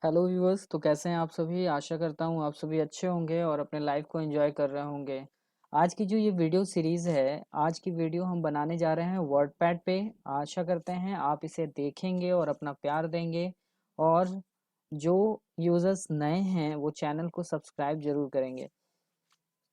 Hello viewers. तो कैसे हैं आप सभी? आशा करता हूँ आप सभी अच्छे होंगे और अपने लाइफ को एंजॉय कर रहे होंगे। आज की जो ये वीडियो सीरीज़ है, आज की वीडियो हम बनाने जा रहे हैं वर्डपैड पे। आशा करते हैं आप इसे देखेंगे और अपना प्यार देंगे, और जो यूज़र्स नए हैं वो चैनल को सब्सक्राइब जरूर करेंगे।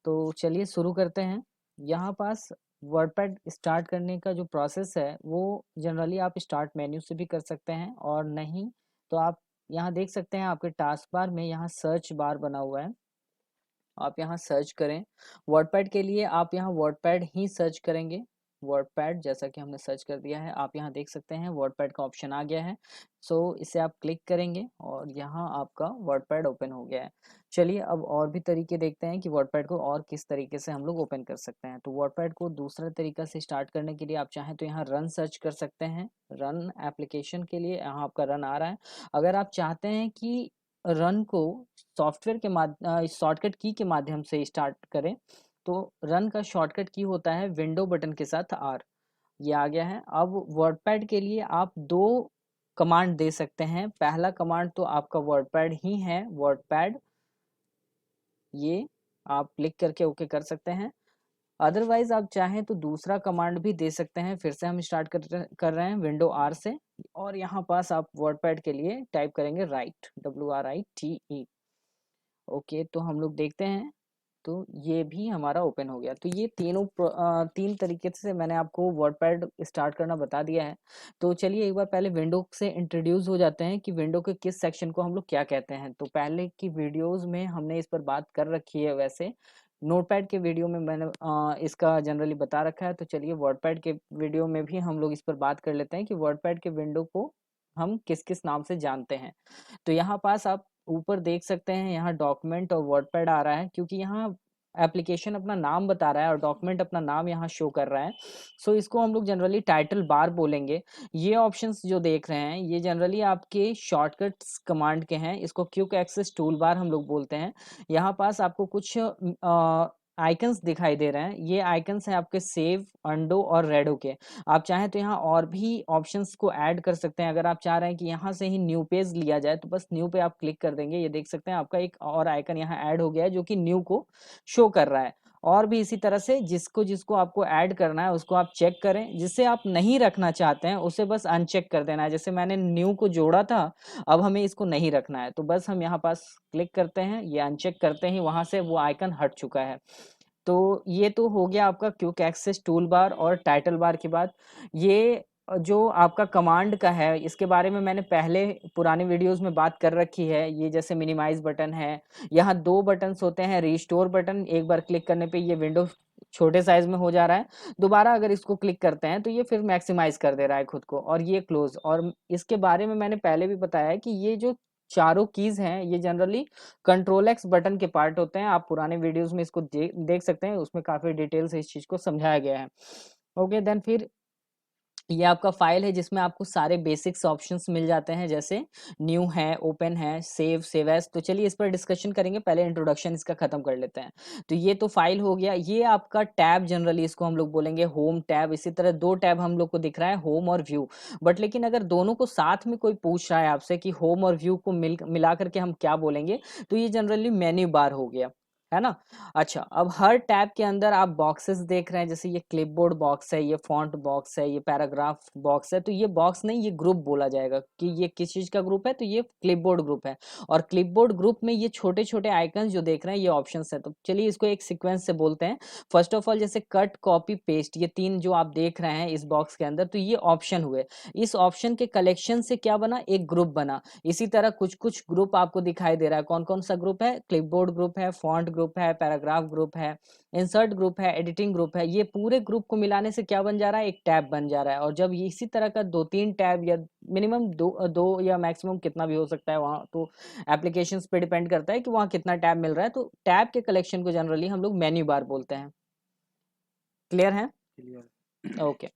तो चलिए शुरू करते हैं। यहाँ पास वर्डपैड स्टार्ट करने का जो प्रोसेस है वो जनरली आप स्टार्ट मेन्यू से भी कर सकते हैं, और नहीं तो आप यहाँ देख सकते हैं आपके टास्क बार में यहाँ सर्च बार बना हुआ है। आप यहाँ सर्च करें वर्डपैड के लिए, आप यहाँ वर्डपैड ही सर्च करेंगे। वर्डपैड जैसा कि हमने सर्च कर दिया है, आप यहाँ देख सकते हैं वर्डपैड का ऑप्शन आ गया है। सो इसे आप क्लिक करेंगे और यहाँ आपका वर्डपैड ओपन हो गया है। चलिए अब और भी तरीके देखते हैं कि वर्डपैड को और किस तरीके से हम लोग ओपन कर सकते हैं। तो वर्डपैड को दूसरा तरीका से स्टार्ट करने के लिए आप चाहें तो यहाँ रन सर्च कर सकते हैं। रन एप्लीकेशन के लिए यहाँ आपका रन आ रहा है। अगर आप चाहते हैं कि रन को सॉफ्टवेयर के शॉर्टकट की के माध्यम से स्टार्ट करें, तो रन का शॉर्टकट की होता है विंडो बटन के साथ आर। ये आ गया है। अब वर्डपैड के लिए आप दो कमांड दे सकते हैं। पहला कमांड तो आपका वर्डपैड ही है, वर्डपैड, ये आप क्लिक करके ओके कर सकते हैं। अदरवाइज आप चाहें तो दूसरा कमांड भी दे सकते हैं। फिर से हम स्टार्ट कर रहे हैं विंडो आर से, और यहाँ पास आप वर्डपैड के लिए टाइप करेंगे राइट, WRITE। ओके, तो हम लोग देखते हैं, तो ये भी हमारा ओपन हो गया। तो ये तीन तरीके से मैंने आपको वर्डपैड स्टार्ट करना बता दिया है। तो चलिए एक बार पहले विंडो से इंट्रोड्यूस हो जाते हैं कि विंडो के किस सेक्शन को हम लोग क्या कहते हैं। तो पहले की वीडियोस में हमने इस पर बात कर रखी है। वैसे नोटपैड के वीडियो में मैंने इसका जनरली बता रखा है। तो चलिए वर्डपैड के वीडियो में भी हम लोग इस पर बात कर लेते हैं कि वर्डपैड के विंडो को हम किस किस नाम से जानते हैं। तो यहाँ पास आप ऊपर देख सकते हैं, यहाँ डॉक्यूमेंट और वर्डपैड आ रहा है, क्योंकि यहाँ एप्लीकेशन अपना नाम बता रहा है और डॉक्यूमेंट अपना नाम यहाँ शो कर रहा है। सो इसको हम लोग जनरली टाइटल बार बोलेंगे। ये ऑप्शंस जो देख रहे हैं ये जनरली आपके शॉर्टकट्स कमांड के हैं। इसको क्विक एक्सेस टूल बार हम लोग बोलते हैं। यहाँ पास आपको कुछ आइकन्स दिखाई दे रहे हैं। ये आइकन्स हैं आपके सेव, अंडो और रेडो के। आप चाहें तो यहाँ और भी ऑप्शंस को ऐड कर सकते हैं। अगर आप चाह रहे हैं कि यहाँ से ही न्यू पेज लिया जाए तो बस न्यू पे आप क्लिक कर देंगे। ये देख सकते हैं आपका एक और आइकन यहाँ ऐड हो गया है जो कि न्यू को शो कर रहा है। और भी इसी तरह से जिसको जिसको आपको ऐड करना है उसको आप चेक करें। जिसे आप नहीं रखना चाहते हैं उसे बस अनचेक कर देना है। जैसे मैंने न्यू को जोड़ा था, अब हमें इसको नहीं रखना है, तो बस हम यहाँ पास क्लिक करते हैं, ये अनचेक करते ही वहां से वो आइकन हट चुका है। तो ये तो हो गया आपका क्विक एक्सेस टूल बार और टाइटल बार की बात। ये जो आपका कमांड का है इसके बारे में मैंने पहले पुरानी वीडियोस में बात कर रखी है। ये जैसे मिनिमाइज बटन है, यहाँ दो बटन्स होते हैं। रिस्टोर बटन, एक बार क्लिक करने पे ये विंडो छोटे साइज में हो जा रहा है, दोबारा अगर इसको क्लिक करते हैं तो ये फिर मैक्सिमाइज कर दे रहा है खुद को। और ये क्लोज, और इसके बारे में मैंने पहले भी बताया है कि ये जो चारों कीज हैं ये जनरली कंट्रोल एक्स बटन के पार्ट होते हैं। आप पुराने वीडियोस में इसको देख सकते हैं, उसमें काफी डिटेल से इस चीज को समझाया गया है। ओके, देन फिर ये आपका फाइल है जिसमें आपको सारे बेसिक्स ऑप्शंस मिल जाते हैं, जैसे न्यू है, ओपन है, सेव, सेव एज। तो चलिए इस पर डिस्कशन करेंगे, पहले इंट्रोडक्शन इसका खत्म कर लेते हैं। तो ये तो फाइल हो गया। ये आपका टैब, जनरली इसको हम लोग बोलेंगे होम टैब। इसी तरह दो टैब हम लोग को दिख रहा है, होम और व्यू। बट लेकिन अगर दोनों को साथ में कोई पूछ रहा है आपसे कि होम और व्यू को मिला करके हम क्या बोलेंगे, तो ये जनरली मेन्यू बार हो गया, है ना। अच्छा, अब हर टैब के अंदर आप बॉक्सेस देख रहे हैं, जैसे ये क्लिपबोर्ड बॉक्स है, ये फॉन्ट बॉक्स है, ये पैराग्राफ बॉक्स है। तो ये बॉक्स नहीं, ये ग्रुप बोला जाएगा कि ये किस चीज का ग्रुप है, तो ये क्लिपबोर्ड ग्रुप है। और क्लिपबोर्ड ग्रुप में ये छोटे छोटे आइकन जो देख रहे हैं ये ऑप्शंस है। तो चलिए इसको एक सीक्वेंस से बोलते हैं। फर्स्ट ऑफ ऑल जैसे कट, कॉपी, पेस्ट, ये तीन जो आप देख रहे हैं इस बॉक्स के अंदर, तो ये ऑप्शन हुए। इस ऑप्शन के कलेक्शन से क्या बना, एक ग्रुप बना। इसी तरह कुछ कुछ ग्रुप आपको दिखाई दे रहा है। कौन कौन सा ग्रुप है, क्लिपबोर्ड ग्रुप है, फॉन्ट ग्रुप है, पैराग्राफ ग्रुप है, इंसर्ट ग्रुप है, एडिटिंग ग्रुप है। ये पूरे ग्रुप को मिलाने से क्या बन जा रहा है, एक टैब बन जा रहा है। और जब ये इसी तरह का दो तीन टैब, या मिनिमम दो या मैक्सिमम कितना भी हो सकता है, वहाँ तो एप्लीकेशंस पे डिपेंड करता है कि वहाँ कितना टैब मिल रहा है। तो टैब के कलेक्शन को जनरली हम लोग मेन्यू बार बोलते हैं। क्लियर है? क्लियर। ओके,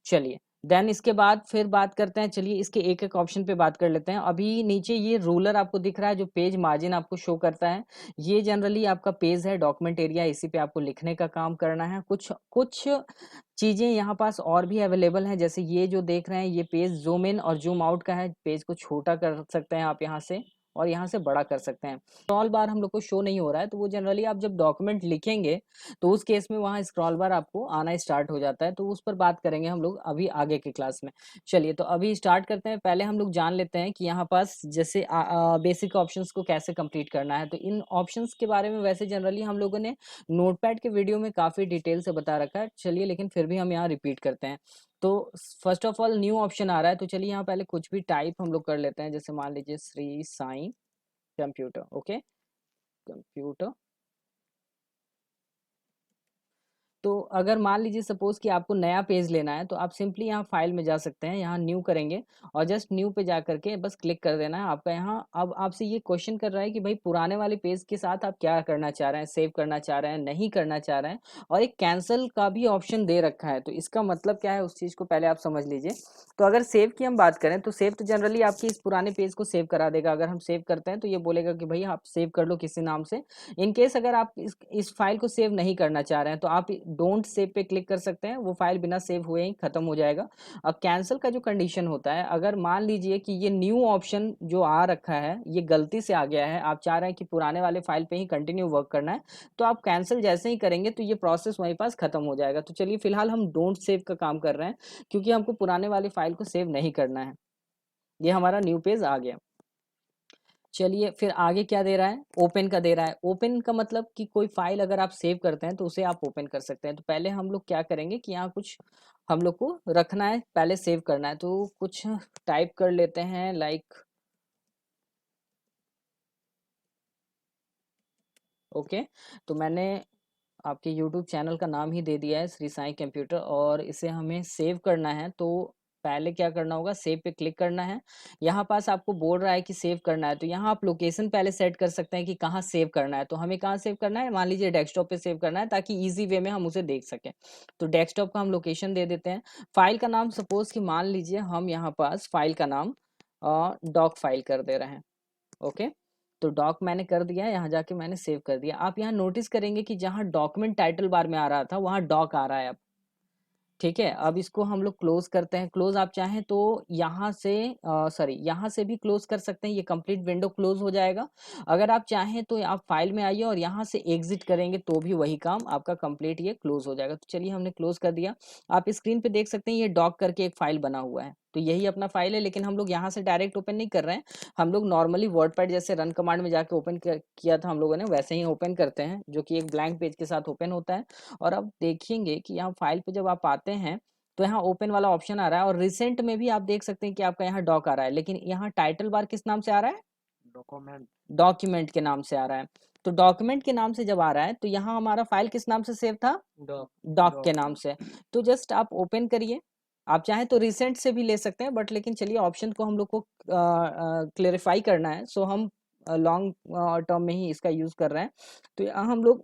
चलिए देन इसके बाद फिर बात करते हैं। चलिए इसके एक एक ऑप्शन पे बात कर लेते हैं। अभी नीचे ये रूलर आपको दिख रहा है जो पेज मार्जिन आपको शो करता है, ये जनरली आपका पेज है, डॉक्यूमेंट एरिया। इसी पे आपको लिखने का काम करना है। कुछ कुछ चीजें यहाँ पास और भी अवेलेबल हैं, जैसे ये जो देख रहे हैं ये पेज जूम इन और जूम आउट का है। पेज को छोटा कर सकते हैं आप यहाँ से, और यहाँ से बड़ा कर सकते हैं। स्क्रॉल बार हम लोग को शो नहीं हो रहा है, तो वो जनरली आप जब डॉक्यूमेंट लिखेंगे तो उस केस में वहाँ स्क्रॉल बार आपको आना स्टार्ट हो जाता है, तो उस पर बात करेंगे हम लोग अभी आगे की क्लास में। चलिए तो अभी स्टार्ट करते हैं। पहले हम लोग जान लेते हैं कि यहाँ पास जैसे बेसिक ऑप्शंस को कैसे कंप्लीट करना है। तो इन ऑप्शंस के बारे में वैसे जनरली हम लोगों ने नोटपैड के वीडियो में काफ़ी डिटेल से बता रखा है, चलिए लेकिन फिर भी हम यहाँ रिपीट करते हैं। तो first of all new option आ रहा है, तो चलिए यहाँ पहले कुछ भी टाइप हम लोग कर लेते हैं, जैसे मान लीजिए Shri Sai computer. Okay, computer. तो अगर मान लीजिए सपोज कि आपको नया पेज लेना है, तो आप सिंपली यहाँ फाइल में जा सकते हैं, यहाँ न्यू करेंगे और जस्ट न्यू पे जा करके बस क्लिक कर देना है आपका। यहाँ अब आपसे ये क्वेश्चन कर रहा है कि भाई पुराने वाले पेज के साथ आप क्या करना चाह रहे हैं, सेव करना चाह रहे हैं, नहीं करना चाह रहे हैं, और एक कैंसिल का भी ऑप्शन दे रखा है। तो इसका मतलब क्या है उस चीज़ को पहले आप समझ लीजिए। तो अगर सेव की हम बात करें तो सेव तो जनरली आपकी इस पुराने पेज को सेव करा देगा। अगर हम सेव करते हैं तो ये बोलेगा कि भाई आप सेव कर लो किसी नाम से। इन केस अगर आप इस फाइल को सेव नहीं करना चाह रहे हैं तो आप डोंट सेव पे क्लिक कर सकते हैं, वो फाइल बिना सेव हुए ही खत्म हो जाएगा। अब कैंसिल का जो कंडीशन होता है, अगर मान लीजिए कि ये न्यू ऑप्शन जो आ रखा है ये गलती से आ गया है, आप चाह रहे हैं कि पुराने वाले फाइल पे ही कंटिन्यू वर्क करना है, तो आप कैंसिल जैसे ही करेंगे तो ये प्रोसेस वहीं पास खत्म हो जाएगा। तो चलिए फिलहाल हम डोंट सेव का काम कर रहे हैं, क्योंकि हमको पुराने वाली फाइल को सेव नहीं करना है। ये हमारा न्यू पेज आ गया। चलिए फिर आगे क्या दे रहा है, ओपन का दे रहा है। ओपन का मतलब कि कोई फाइल अगर आप सेव करते हैं तो उसे आप ओपन कर सकते हैं। तो पहले हम लोग क्या करेंगे कि यहाँ कुछ हम लोग को रखना है, पहले सेव करना है, तो कुछ टाइप कर लेते हैं लाइक ओके। तो मैंने आपके YouTube चैनल का नाम ही दे दिया है श्री साईं कंप्यूटर, और इसे हमें सेव करना है। तो पहले क्या करना होगा, सेव पे क्लिक करना है। यहाँ पास आपको बोल रहा है कि सेव करना है, तो यहाँ आप लोकेशन पहले सेट कर सकते हैं कि कहाँ सेव करना है। तो हमें कहाँ सेव करना है, मान लीजिए डेस्कटॉप पे सेव करना है ताकि इजी वे में हम उसे देख सकें। तो डेस्कटॉप का हम लोकेशन दे देते हैं। फाइल का नाम सपोज कि मान लीजिए हम यहाँ पास फाइल का नाम डॉक फाइल कर दे रहे हैं। ओके, तो डॉक मैंने कर दिया, यहाँ जाके मैंने सेव कर दिया। आप यहाँ नोटिस करेंगे कि जहाँ डॉक्यूमेंट टाइटल बार में आ रहा था वहाँ डॉक आ रहा है अब। ठीक है, अब इसको हम लोग क्लोज करते हैं। क्लोज आप चाहें तो यहाँ से सॉरी यहाँ से भी क्लोज कर सकते हैं, ये कंप्लीट विंडो क्लोज हो जाएगा। अगर आप चाहें तो आप फाइल में आइए और यहाँ से एग्जिट करेंगे तो भी वही काम आपका कंप्लीट ये क्लोज हो जाएगा। तो चलिए हमने क्लोज कर दिया। आप स्क्रीन पे देख सकते हैं ये डॉक करके एक फाइल बना हुआ है, तो यही अपना फाइल है, लेकिन हम लोग यहाँ से डायरेक्ट ओपन नहीं कर रहे हैं। हम लोग नॉर्मली वर्डपैड जैसे रन कमांड में जाके ओपन किया था हम लोगों ने, वैसे ही ओपन करते हैं, जो कि एक ब्लैंक पेज के साथ ओपन होता है। और अब देखेंगे कि यहाँ फाइल पे जब आप आते हैं तो यहाँ ओपन वाला ऑप्शन आ रहा है, और रिसेंट में भी आप देख सकते हैं कि आपका यहाँ डॉक आ रहा है, लेकिन यहाँ टाइटल बार किस नाम से आ रहा है, डॉक्यूमेंट, डॉक्यूमेंट के नाम से आ रहा है। तो डॉक्यूमेंट के नाम से जब आ रहा है तो यहाँ हमारा फाइल किस नाम से सेव था, डॉक, डॉक के नाम से। तो जस्ट आप ओपन करिए। आप चाहें तो रिसेंट से भी ले सकते हैं, बट लेकिन चलिए ऑप्शन को हम लोग को क्लेरिफाई करना है, सो हम लॉन्ग टर्म में ही इसका यूज कर रहे हैं। तो यहाँ हम लोग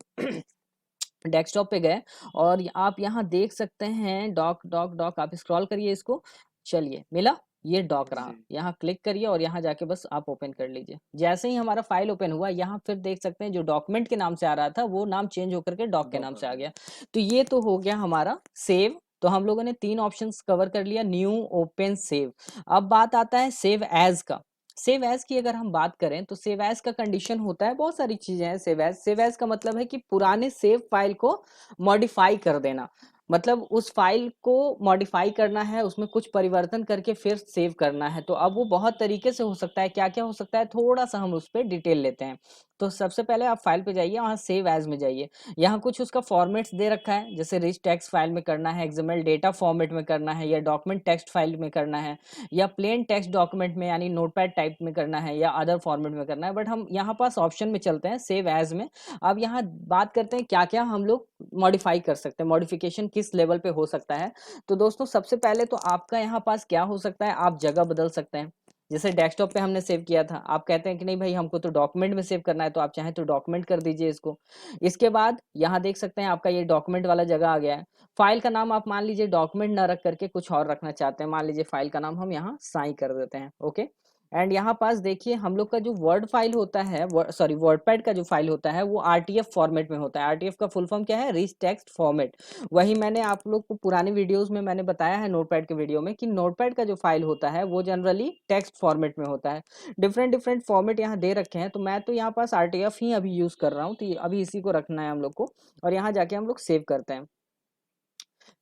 डेस्कटॉप पे गए और आप यहाँ देख सकते हैं डॉक डॉक डॉक, आप स्क्रॉल करिए इसको। चलिए मिला, ये डॉक रहा, यहाँ क्लिक करिए और यहाँ जाके बस आप ओपन कर लीजिए। जैसे ही हमारा फाइल ओपन हुआ, यहाँ फिर देख सकते हैं जो डॉक्यूमेंट के नाम से आ रहा था वो नाम चेंज होकर के डॉक के नाम से आ गया। तो ये तो हो गया हमारा सेव। तो हम लोगों ने 3 ऑप्शंस कवर कर लिया, न्यू, ओपन, सेव। अब बात आता है सेव एज का। सेव एज की अगर हम बात करें तो सेव एज का कंडीशन होता है, बहुत सारी चीजें हैं सेव एज। सेव एज का मतलब है कि पुराने सेव फाइल को मॉडिफाई कर देना, मतलब उस फाइल को मॉडिफाई करना है, उसमें कुछ परिवर्तन करके फिर सेव करना है। तो अब वो बहुत तरीके से हो सकता है, क्या क्या हो सकता है थोड़ा सा हम उस पर डिटेल लेते हैं। तो सबसे पहले आप फाइल पे जाइए, वहाँ सेव एज में जाइए। यहाँ कुछ उसका फॉर्मेट्स दे रखा है, जैसे रिच टेक्स्ट फाइल में करना है, एक्सएमएल डेटा फॉर्मेट में करना है, या डॉक्यूमेंट टेक्स्ट फाइल में करना है, या प्लेन टेक्स्ट डॉक्यूमेंट में यानी नोटपैड टाइप में करना है, या अदर फॉर्मेट में करना है। बट हम यहाँ पास ऑप्शन में चलते हैं, सेव एज में। अब यहाँ बात करते हैं क्या क्या हम लोग मॉडिफाई कर सकते हैं, मॉडिफिकेशन किस लेवल पे हो सकता है। तो दोस्तों सबसे पहले तो आपका यहाँ पास क्या हो सकता है, आप जगह बदल सकते हैं। जैसे डेस्कटॉप पे हमने सेव किया था, आप कहते हैं कि नहीं भाई हमको तो डॉक्यूमेंट में सेव करना है, तो आप चाहें तो डॉक्यूमेंट कर दीजिए इसको। इसके बाद यहाँ देख सकते हैं आपका ये डॉक्यूमेंट वाला जगह आ गया है। फाइल का नाम आप मान लीजिए डॉक्यूमेंट ना रख करके कुछ और रखना चाहते हैं, मान लीजिए फाइल का नाम हम यहाँ साई कर देते हैं। ओके, एंड यहाँ पास देखिए हम लोग का जो वर्ड फाइल होता है, सॉरी वर्डपैड का जो फाइल होता है वो आरटीएफ फॉर्मेट में होता है। आरटीएफ का फुल फॉर्म क्या है? Rich text format. वही मैंने आप लोग को पुरानी वीडियोस में मैंने बताया है नोटपैड के वीडियो में कि नोटपैड का जो फाइल होता है वो जनरली टेक्स्ट फॉर्मेट में होता है। डिफरेंट डिफरेंट फॉर्मेट यहाँ दे रखे हैं, तो मैं तो यहाँ पास आरटीएफ ही अभी यूज कर रहा हूँ, तो अभी इसी को रखना है हम लोग को। और यहाँ जाके हम लोग सेव करते हैं।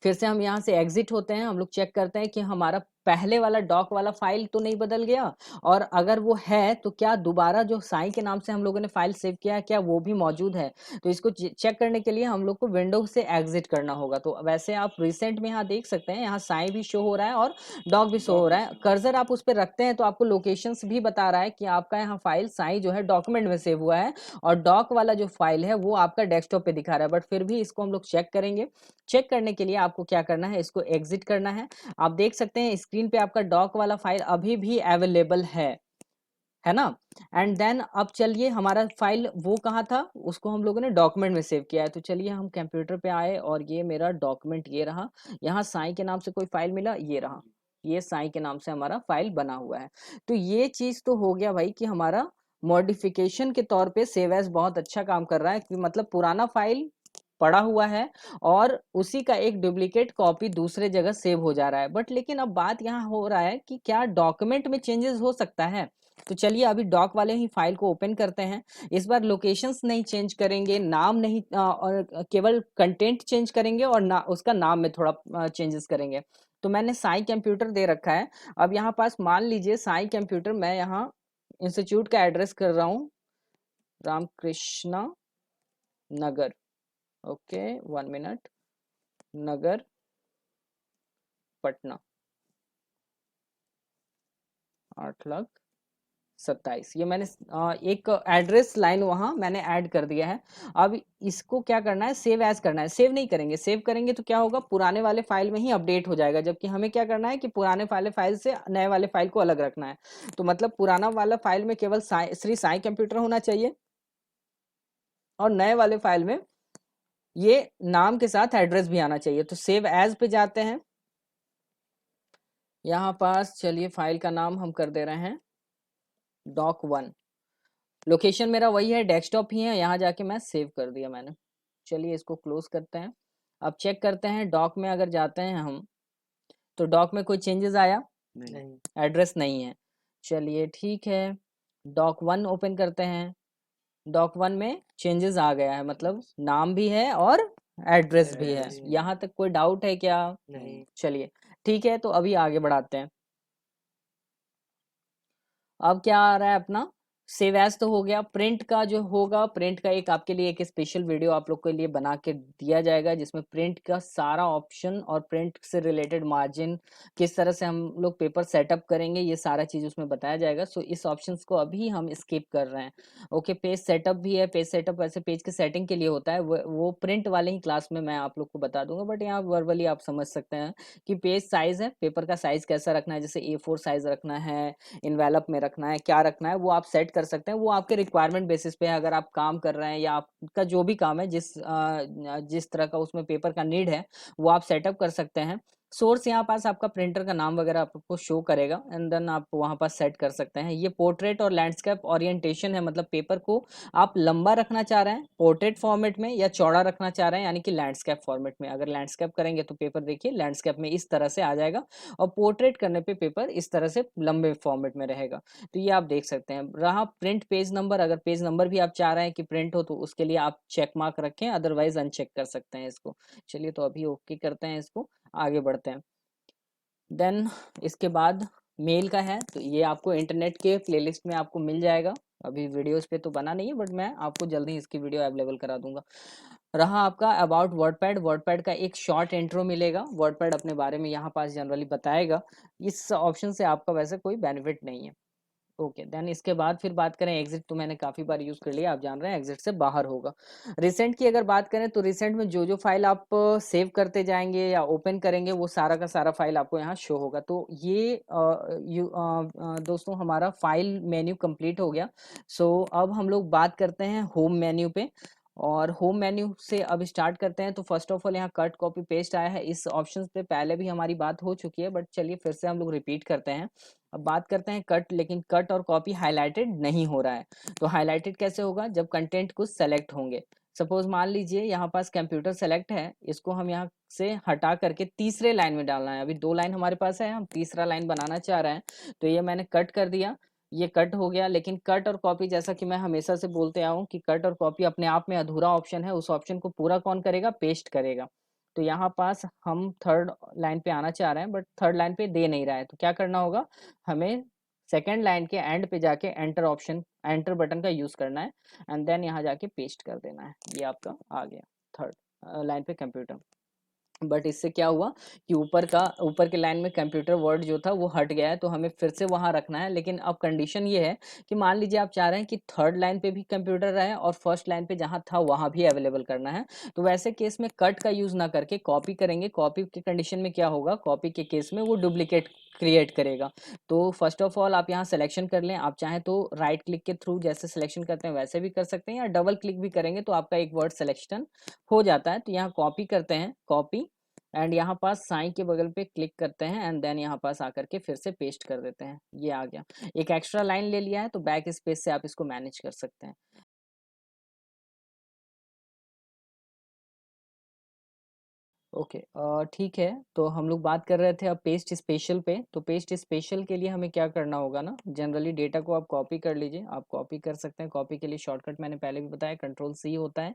फिर से हम यहाँ से एग्जिट होते हैं, हम लोग चेक करते हैं कि हमारा पहले वाला डॉक वाला फाइल तो नहीं बदल गया, और अगर वो है तो क्या दोबारा जो साई के नाम से हम लोगों ने फाइल सेव किया है क्या वो भी मौजूद है। तो इसको चेक करने के लिए हम लोग को विंडो से एग्जिट करना होगा। तो वैसे आप रिसेंट में यहाँ देख सकते हैं, यहाँ साई भी शो हो रहा है और डॉक भी शो हो रहा है। कर्सर आप उस पर रखते हैं तो आपको लोकेशंस भी बता रहा है कि आपका यहाँ फाइल साई जो है डॉक्यूमेंट में सेव हुआ है, और डॉक वाला जो फाइल है वो आपका डेस्कटॉप पे दिखा रहा है। बट फिर भी इसको हम लोग चेक करेंगे। चेक करने के लिए आपको क्या करना है, इसको एग्जिट करना है। आप देख सकते हैं स्क्रीन पे आपका डॉक वाला फाइल अभी भी अवेलेबल है ना। एंड देन अब चलिए, हमारा फाइल वो कहाँ था, उसको हम लोगों ने डॉक्यूमेंट में सेव किया है। तो चलिए हम कंप्यूटर पे आए और ये मेरा डॉक्यूमेंट ये रहा। यहाँ साई के नाम से कोई फाइल मिला, ये रहा, ये साई के नाम से हमारा फाइल बना हुआ है। तो ये चीज तो हो गया भाई कि हमारा मॉडिफिकेशन के तौर पे सेव एज बहुत अच्छा काम कर रहा है, कि मतलब पुराना फाइल पड़ा हुआ है और उसी का एक डुप्लीकेट कॉपी दूसरे जगह सेव हो जा रहा है। बट लेकिन अब बात यहाँ हो रहा है कि क्या डॉक्यूमेंट में चेंजेस हो सकता है। तो चलिए अभी डॉक वाले ही फाइल को ओपन करते हैं। इस बार लोकेशंस नहीं चेंज करेंगे, नाम नहीं, और केवल कंटेंट चेंज करेंगे और उसका नाम में थोड़ा चेंजेस करेंगे। तो मैंने साई कंप्यूटर दे रखा है। अब यहाँ पास मान लीजिए साई कंप्यूटर, मैं यहाँ इंस्टीट्यूट का एड्रेस कर रहा हूँ रामकृष्णा नगर। Okay, 1 minute. नगर, पटना, 8,27,000। ये मैंने एक एड्रेस लाइन वहां मैंने ऐड कर दिया है। अब इसको क्या करना है, सेव एज करना है। सेव नहीं करेंगे, सेव करेंगे तो क्या होगा, पुराने वाले फाइल में ही अपडेट हो जाएगा। जबकि हमें क्या करना है कि पुराने वाले फाइल से नए वाले फाइल को अलग रखना है। तो मतलब पुराना वाला फाइल में केवल श्री साई कंप्यूटर होना चाहिए, और नए वाले फाइल में ये नाम के साथ एड्रेस भी आना चाहिए। तो सेव एज पे जाते हैं। यहाँ पास चलिए फाइल का नाम हम कर दे रहे हैं doc1। लोकेशन मेरा वही है, डेस्कटॉप ही है, यहाँ जाके मैं सेव कर दिया मैंने। चलिए इसको क्लोज करते हैं। अब चेक करते हैं डॉक में अगर जाते हैं हम, तो डॉक में कोई चेंजेस आया नहीं, एड्रेस नहीं है। चलिए ठीक है, doc1 ओपन करते हैं। doc1 में चेंजेस आ गया है, मतलब नाम भी है और एड्रेस भी है। यहाँ तक कोई डाउट है क्या? नहीं। चलिए ठीक है, तो अभी आगे बढ़ाते हैं। अब क्या आ रहा है अपना, सेव एज तो हो गया। प्रिंट का जो होगा, प्रिंट का एक आपके लिए एक स्पेशल वीडियो आप लोग के लिए बना के दिया जाएगा, जिसमें प्रिंट का सारा ऑप्शन और प्रिंट से रिलेटेड मार्जिन, किस तरह से हम लोग पेपर सेटअप करेंगे, ये सारा चीज उसमें बताया जाएगा। सो इस ऑप्शंस को अभी हम स्किप कर रहे हैं। ओके, पेज सेटअप भी है। पेज सेटअप वैसे पेज के सेटिंग के लिए होता है, वो प्रिंट वाले ही क्लास में मैं आप लोग को बता दूंगा। बट यहाँ वर्बली आप समझ सकते हैं कि पेज साइज है, पेपर का साइज कैसा रखना है, जैसे A4 साइज रखना है, इनवेलप में रखना है, क्या रखना है वो आप सेट कर सकते हैं। वो आपके रिक्वायरमेंट बेसिस पे है। अगर आप काम कर रहे हैं या आपका जो भी काम है, जिस तरह का उसमें पेपर का नीड है, वो आप सेटअप कर सकते हैं। सोर्स यहाँ पास आपका प्रिंटर का नाम वगैरह आपको शो करेगा, एंड देन आप वहां पास सेट कर सकते हैं। ये पोर्ट्रेट और लैंडस्केप ओरिएंटेशन है, मतलब पेपर को आप लंबा रखना चाह रहे हैं पोर्ट्रेट फॉर्मेट में, या चौड़ा रखना चाह रहे हैं यानी कि लैंडस्केप फॉर्मेट में। अगर लैंडस्केप करेंगे तो पेपर देखिए लैंडस्केप में इस तरह से आ जाएगा, और पोर्ट्रेट करने पे पेपर इस तरह से लंबे फॉर्मेट में रहेगा। तो ये आप देख सकते हैं। रहा प्रिंट पेज नंबर, अगर पेज नंबर भी आप चाह रहे हैं कि प्रिंट हो तो उसके लिए आप चेक मार्क रखें, अदरवाइज अनचेक कर सकते हैं इसको। चलिए तो अभी ओके करते हैं इसको, आगे बढ़ते हैं। देन इसके बाद मेल का है, तो ये आपको इंटरनेट के प्लेलिस्ट में आपको मिल जाएगा। अभी वीडियोस पे तो बना नहीं है, बट मैं आपको जल्दी इसकी वीडियो अवेलेबल करा दूंगा। रहा आपका अबाउट वर्डपैड, वर्डपैड का एक शॉर्ट इंट्रो मिलेगा। वर्डपैड अपने बारे में यहाँ पास जनरली बताएगा। इस ऑप्शन से आपका वैसे कोई बेनिफिट नहीं है। ओके, देन इसके बाद फिर बात करें एग्जिट, तो मैंने काफी बार यूज कर लिया, आप जान रहे हैं एग्जिट से बाहर होगा। रिसेंट की अगर बात करें तो रिसेंट में जो जो फाइल आप सेव करते जाएंगे या ओपन करेंगे, वो सारा का सारा फाइल आपको यहाँ शो होगा। तो ये दोस्तों हमारा फाइल मेन्यू कंप्लीट हो गया। सो अब हम लोग बात करते हैं होम मेन्यू पे। और होम मेन्यू से अब स्टार्ट करते हैं। तो फर्स्ट ऑफ ऑल यहाँ कट कॉपी पेस्ट आया है। इस ऑप्शन पे पहले भी हमारी बात हो चुकी है, बट चलिए फिर से हम लोग रिपीट करते हैं। अब बात करते हैं कट, लेकिन कट और कॉपी हाईलाइटेड नहीं हो रहा है। तो हाईलाइटेड कैसे होगा? जब कंटेंट कुछ सेलेक्ट होंगे। सपोज मान लीजिए यहाँ पास कंप्यूटर सेलेक्ट है, इसको हम यहाँ से हटा करके तीसरे लाइन में डालना है। अभी 2 लाइन हमारे पास है, हम तीसरा लाइन बनाना चाह रहे हैं। तो ये मैंने कट कर दिया, ये कट हो गया। लेकिन कट और कॉपी, जैसा कि मैं हमेशा से बोलते आया हूँ कि कट और कॉपी अपने आप में अधूरा ऑप्शन है, उस ऑप्शन को पूरा कौन करेगा? पेस्ट करेगा। तो यहाँ पास हम थर्ड लाइन पे आना चाह रहे हैं, बट थर्ड लाइन पे दे नहीं रहा है। तो क्या करना होगा? हमें सेकेंड लाइन के एंड पे जाके एंटर ऑप्शन, एंटर बटन का यूज करना है, एंड देन यहाँ जाके पेस्ट कर देना है। ये आपका आ गया थर्ड लाइन पे कंप्यूटर। बट इससे क्या हुआ कि ऊपर के लाइन में कंप्यूटर वर्ड जो था वो हट गया है, तो हमें फिर से वहां रखना है। लेकिन अब कंडीशन ये है कि मान लीजिए आप चाह रहे हैं कि थर्ड लाइन पे भी कंप्यूटर रहे और फर्स्ट लाइन पे जहां था वहां भी अवेलेबल करना है। तो वैसे केस में कट का यूज ना करके कॉपी करेंगे। कॉपी के कंडीशन में क्या होगा? कॉपी के केस में वो डुप्लीकेट क्रिएट करेगा। तो फर्स्ट ऑफ ऑल आप यहाँ सिलेक्शन कर लें। आप चाहें तो राइट क्लिक के थ्रू जैसे सिलेक्शन करते हैं वैसे भी कर सकते हैं, या डबल क्लिक भी करेंगे तो आपका एक वर्ड सिलेक्शन हो जाता है। तो यहाँ कॉपी करते हैं, कॉपी, एंड यहाँ पास साइन के बगल पे क्लिक करते हैं, एंड देन यहाँ पास आकर के फिर से पेस्ट कर देते हैं। ये आ गया। एक एक्स्ट्रा लाइन ले लिया है, तो बैक स्पेस से आप इसको मैनेज कर सकते हैं। ओके, ठीक है। तो हम लोग बात कर रहे थे अब पेस्ट स्पेशल पे। तो पेस्ट स्पेशल के लिए हमें क्या करना होगा ना, जनरली डेटा को आप कॉपी कर लीजिए। आप कॉपी कर सकते हैं। कॉपी के लिए शॉर्टकट मैंने पहले भी बताया, कंट्रोल सी होता है।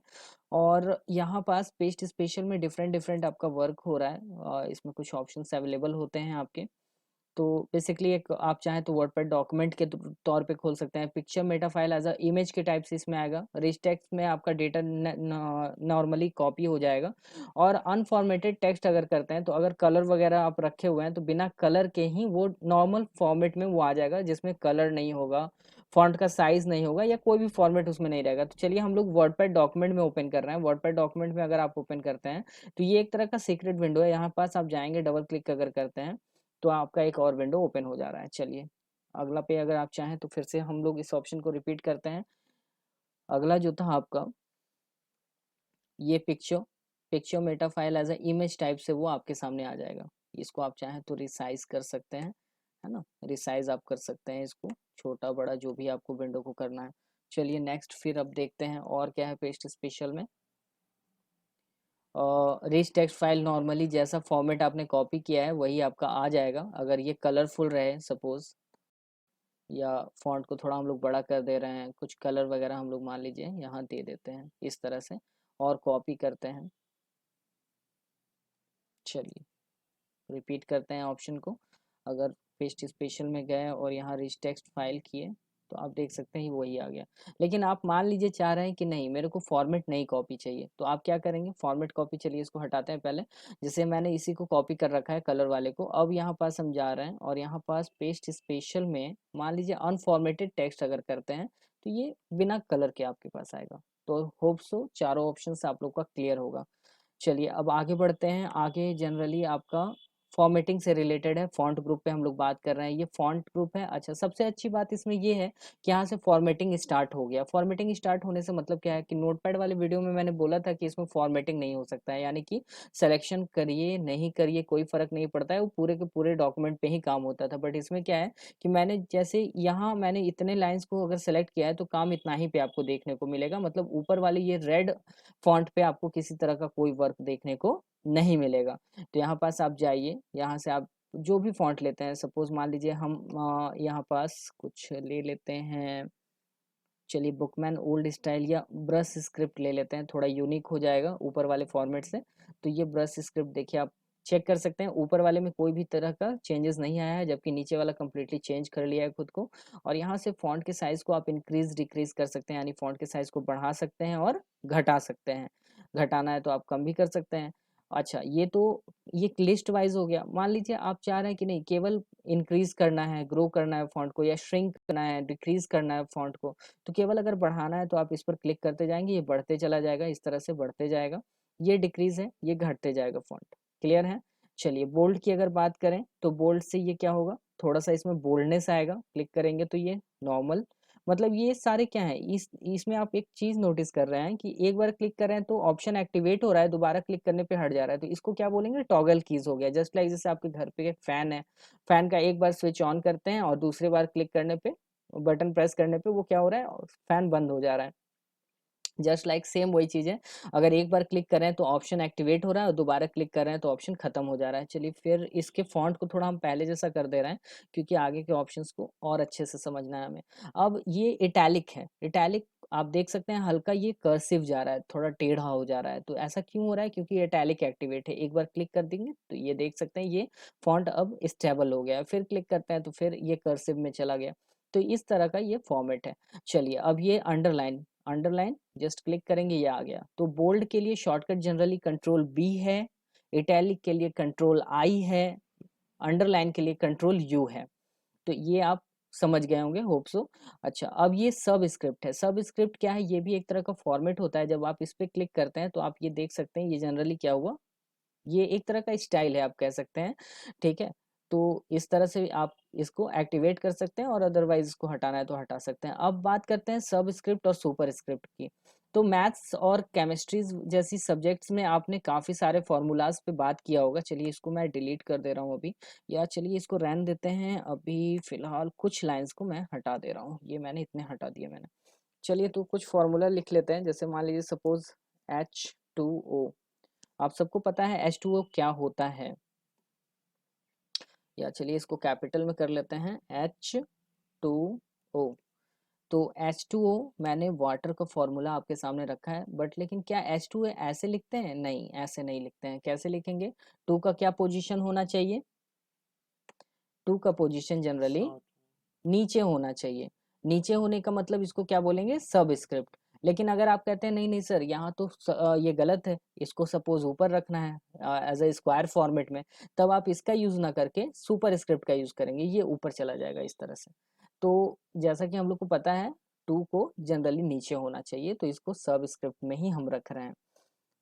और यहाँ पास पेस्ट स्पेशल में डिफरेंट डिफरेंट आपका वर्क हो रहा है, इसमें कुछ ऑप्शंस अवेलेबल होते हैं आपके। तो बेसिकली एक आप चाहें तो वर्डपैड डॉक्यूमेंट के तौर पे खोल सकते हैं। Picture meta file as a image के टाइप से इसमें आएगा। रिच टेक्स्ट में आपका डेटा नॉर्मली कॉपी हो जाएगा। और अनफॉर्मेटेड टेक्स्ट अगर करते हैं, तो अगर कलर वगैरह आप रखे हुए हैं तो बिना कलर के ही वो नॉर्मल फॉर्मेट में वो आ जाएगा, जिसमें कलर नहीं होगा, फॉन्ट का साइज नहीं होगा, या कोई भी फॉर्मेट उसमें नहीं रहेगा। तो चलिए हम लोग वर्डपैड डॉक्यूमेंट में ओपन कर रहे हैं। वर्डपैड डॉक्यूमेंट में अगर आप ओपन करते हैं तो ये एक तरह का सीक्रेट विंडो है। यहाँ पास आप जाएंगे, डबल क्लिक अगर करते हैं तो आपका एक और विंडो ओपन हो जा रहा है। चलिए अगला पे अगर आप चाहें तो फिर से हम लोग इस ऑप्शन को रिपीट करते हैं। अगला जो था आपका ये picture, picture meta file as a image type से वो आपके सामने आ जाएगा। इसको आप चाहें तो रिसाइज कर सकते हैं, है ना? रिसाइज आप कर सकते हैं इसको, छोटा बड़ा जो भी आपको विंडो को करना है। चलिए नेक्स्ट फिर अब देखते हैं और क्या है पेस्ट स्पेशल में। रिच टेक्स्ट फाइल नॉर्मली जैसा फॉर्मेट आपने कॉपी किया है वही आपका आ जाएगा। अगर ये कलरफुल रहे सपोज, या फॉन्ट को थोड़ा हम लोग बड़ा कर दे रहे हैं, कुछ कलर वगैरह हम लोग मान लीजिए यहाँ दे देते हैं इस तरह से, और कॉपी करते हैं। चलिए रिपीट करते हैं ऑप्शन को। अगर पेस्ट स्पेशल में गए और यहाँ रिच टेक्स्ट फाइल किए तो आप देख सकते हैं वही आ गया। लेकिन आप मान लीजिए चाह रहे हैं कि नहीं मेरे को फॉर्मेट नहीं कॉपी चाहिए, तो आप क्या करेंगे? फॉर्मेट कॉपी, चलिए इसको हटाते हैं पहले। जैसे मैंने इसी को कॉपी कर रखा है कलर वाले को, अब यहाँ पास हम जा रहे हैं और यहाँ पास पेस्ट स्पेशल में मान लीजिए अनफॉर्मेटेड टेक्स्ट अगर करते हैं तो ये बिना कलर के आपके पास आएगा। तो होप सो चारों ऑप्शन से आप लोग का क्लियर होगा। चलिए अब आगे बढ़ते हैं। आगे जनरली आपका फॉर्मेटिंग से रिलेटेड है। फॉन्ट ग्रुप पे हम लोग बात कर रहे हैं। ये फॉन्ट ग्रुप है। अच्छा, सबसे अच्छी बात इसमें ये है कि यहाँ से फॉर्मेटिंग स्टार्ट हो गया। फॉर्मेटिंग स्टार्ट होने से मतलब क्या है कि नोटपैड वाले वीडियो में मैंने बोला था कि इसमें फॉर्मेटिंग नहीं हो सकता है, यानी कि सिलेक्शन करिए नहीं करिए कोई फर्क नहीं पड़ता है, वो पूरे के पूरे डॉक्यूमेंट पे ही काम होता था। बट इसमें क्या है कि मैंने जैसे यहाँ मैंने इतने लाइन्स को अगर सेलेक्ट किया है तो काम इतना ही पे आपको देखने को मिलेगा। मतलब ऊपर वाले ये रेड फॉन्ट पे आपको किसी तरह का कोई वर्क देखने को नहीं मिलेगा। तो यहाँ पास आप जाइए, यहाँ से आप जो भी फॉन्ट लेते हैं, सपोज मान लीजिए हम यहाँ पास कुछ ले लेते हैं। चलिए बुकमैन ओल्ड स्टाइल या ब्रश स्क्रिप्ट ले लेते हैं, थोड़ा यूनिक हो जाएगा ऊपर वाले फॉर्मेट से। तो ये ब्रश स्क्रिप्ट देखिए, आप चेक कर सकते हैं ऊपर वाले में कोई भी तरह का चेंजेस नहीं आया है, जबकि नीचे वाला कम्प्लीटली चेंज कर लिया है खुद को। और यहाँ से फॉन्ट के साइज को आप इंक्रीज डिक्रीज कर सकते हैं, यानी फॉन्ट के साइज को बढ़ा सकते हैं और घटा सकते हैं। घटाना है तो आप कम भी कर सकते हैं। अच्छा, ये लिस्ट वाइज हो गया। मान लीजिए आप चाह रहे हैं कि नहीं केवल इंक्रीज करना है, ग्रो करना है फॉन्ट को, या श्रिंक करना है, डिक्रीज करना है फॉन्ट को, तो केवल अगर बढ़ाना है तो आप इस पर क्लिक करते जाएंगे, ये बढ़ते चला जाएगा, इस तरह से बढ़ते जाएगा। ये डिक्रीज है, ये घटते जाएगा फॉन्ट। क्लियर है? चलिए बोल्ड की अगर बात करें तो बोल्ड से ये क्या होगा, थोड़ा सा इसमें बोल्डनेस आएगा। क्लिक करेंगे तो ये नॉर्मल मतलब ये सारे क्या है, इस इसमें आप एक चीज नोटिस कर रहे हैं कि एक बार क्लिक कर रहे हैं तो ऑप्शन एक्टिवेट हो रहा है, दोबारा क्लिक करने पे हट जा रहा है, तो इसको क्या बोलेंगे, टॉगल कीज हो गया। जस्ट लाइक जैसे आपके घर पे एक फैन है, फैन का एक बार स्विच ऑन करते हैं और दूसरी बार क्लिक करने पे, बटन प्रेस करने पे वो क्या हो रहा है, फैन बंद हो जा रहा है। जस्ट लाइक सेम वही चीज़ है, अगर एक बार क्लिक करें तो ऑप्शन एक्टिवेट हो रहा है और दोबारा क्लिक कर रहे हैं तो ऑप्शन खत्म हो जा रहा है। चलिए फिर इसके फॉन्ट को थोड़ा हम पहले जैसा कर दे रहे हैं, क्योंकि आगे के ऑप्शंस को और अच्छे से समझना है हमें। अब ये इटैलिक है, इटैलिक आप देख सकते हैं हल्का ये कर्सिव जा रहा है, थोड़ा टेढ़ा हो जा रहा है, तो ऐसा क्यों हो रहा है, क्योंकि इटैलिक एक्टिवेट है। एक बार क्लिक कर देंगे तो ये देख सकते हैं ये फॉन्ट अब स्टेबल हो गया है, फिर क्लिक करते हैं तो फिर ये कर्सिव में चला गया। तो इस तरह का ये फॉर्मेट है। चलिए अब ये अंडरलाइन, अंडरलाइन जस्ट क्लिक करेंगे ये आ गया। तो बोल्ड के लिए शॉर्टकट जनरली कंट्रोल बी है, इटैलिक के लिए कंट्रोल आई है, अंडरलाइन के लिए कंट्रोल यू है। तो ये आप समझ गए होंगे, होप सो। अच्छा अब ये सब स्क्रिप्ट है, सब स्क्रिप्ट क्या है, ये भी एक तरह का फॉर्मेट होता है। जब आप इस पे क्लिक करते हैं तो आप ये देख सकते हैं ये जनरली क्या हुआ, ये एक तरह का स्टाइल है आप कह सकते हैं, ठीक है। तो इस तरह से आप इसको एक्टिवेट कर सकते हैं और अदरवाइज इसको हटाना है तो हटा सकते हैं। अब बात करते हैं सब स्क्रिप्ट और सुपर स्क्रिप्ट की। तो मैथ्स और केमिस्ट्री जैसी सब्जेक्ट्स में आपने काफ़ी सारे फार्मूलाज पे बात किया होगा। चलिए इसको मैं डिलीट कर दे रहा हूँ अभी, या चलिए इसको रहने देते हैं अभी फिलहाल, कुछ लाइंस को मैं हटा दे रहा हूँ, ये मैंने इतने हटा दिए मैंने। चलिए तो कुछ फार्मूला लिख लेते हैं, जैसे मान लीजिए सपोज H2O, आप सबको पता है H2O क्या होता है, या चलिए इसको कैपिटल में कर लेते हैं H2O। तो H2O मैंने वाटर का फॉर्मूला आपके सामने रखा है, बट लेकिन क्या H2O ऐसे लिखते हैं, नहीं ऐसे नहीं लिखते हैं। कैसे लिखेंगे, टू का क्या पोजीशन होना चाहिए, टू का पोजीशन जनरली नीचे होना चाहिए। नीचे होने का मतलब इसको क्या बोलेंगे, सब स्क्रिप्ट। लेकिन अगर आप कहते हैं नहीं नहीं सर यहाँ तो ये गलत है, इसको सपोज ऊपर रखना है एज अ स्क्वायर फॉर्मेट में, तब आप इसका यूज ना करके सुपर स्क्रिप्ट का यूज करेंगे, ये ऊपर चला जाएगा इस तरह से। तो जैसा कि हम लोग को पता है टू को जनरली नीचे होना चाहिए, तो इसको सब स्क्रिप्ट में ही हम रख रहे हैं।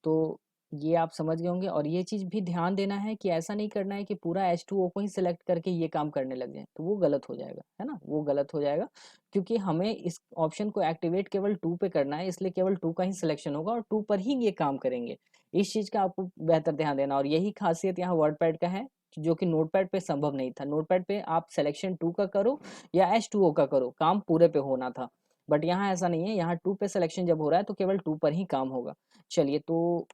तो ये आप समझ गए होंगे। और ये चीज़ भी ध्यान देना है कि ऐसा नहीं करना है कि पूरा H2O को ही सिलेक्ट करके ये काम करने लग जाए, तो वो गलत हो जाएगा, है ना, वो गलत हो जाएगा। क्योंकि हमें इस ऑप्शन को एक्टिवेट केवल टू पे करना है, इसलिए केवल टू का ही सिलेक्शन होगा और टू पर ही ये काम करेंगे। इस चीज़ का आपको बेहतर ध्यान देना, और यही खासियत यहाँ वर्डपैड का है, जो कि नोटपैड पे संभव नहीं था। नोटपैड पे आप सिलेक्शन टू का करो या H2O का करो, काम पूरे पे होना था। बट यहाँ ऐसा नहीं है, यहाँ टू पे सिलेक्शन जब हो रहा है तो केवल टू पर ही काम होगा। चलिए तो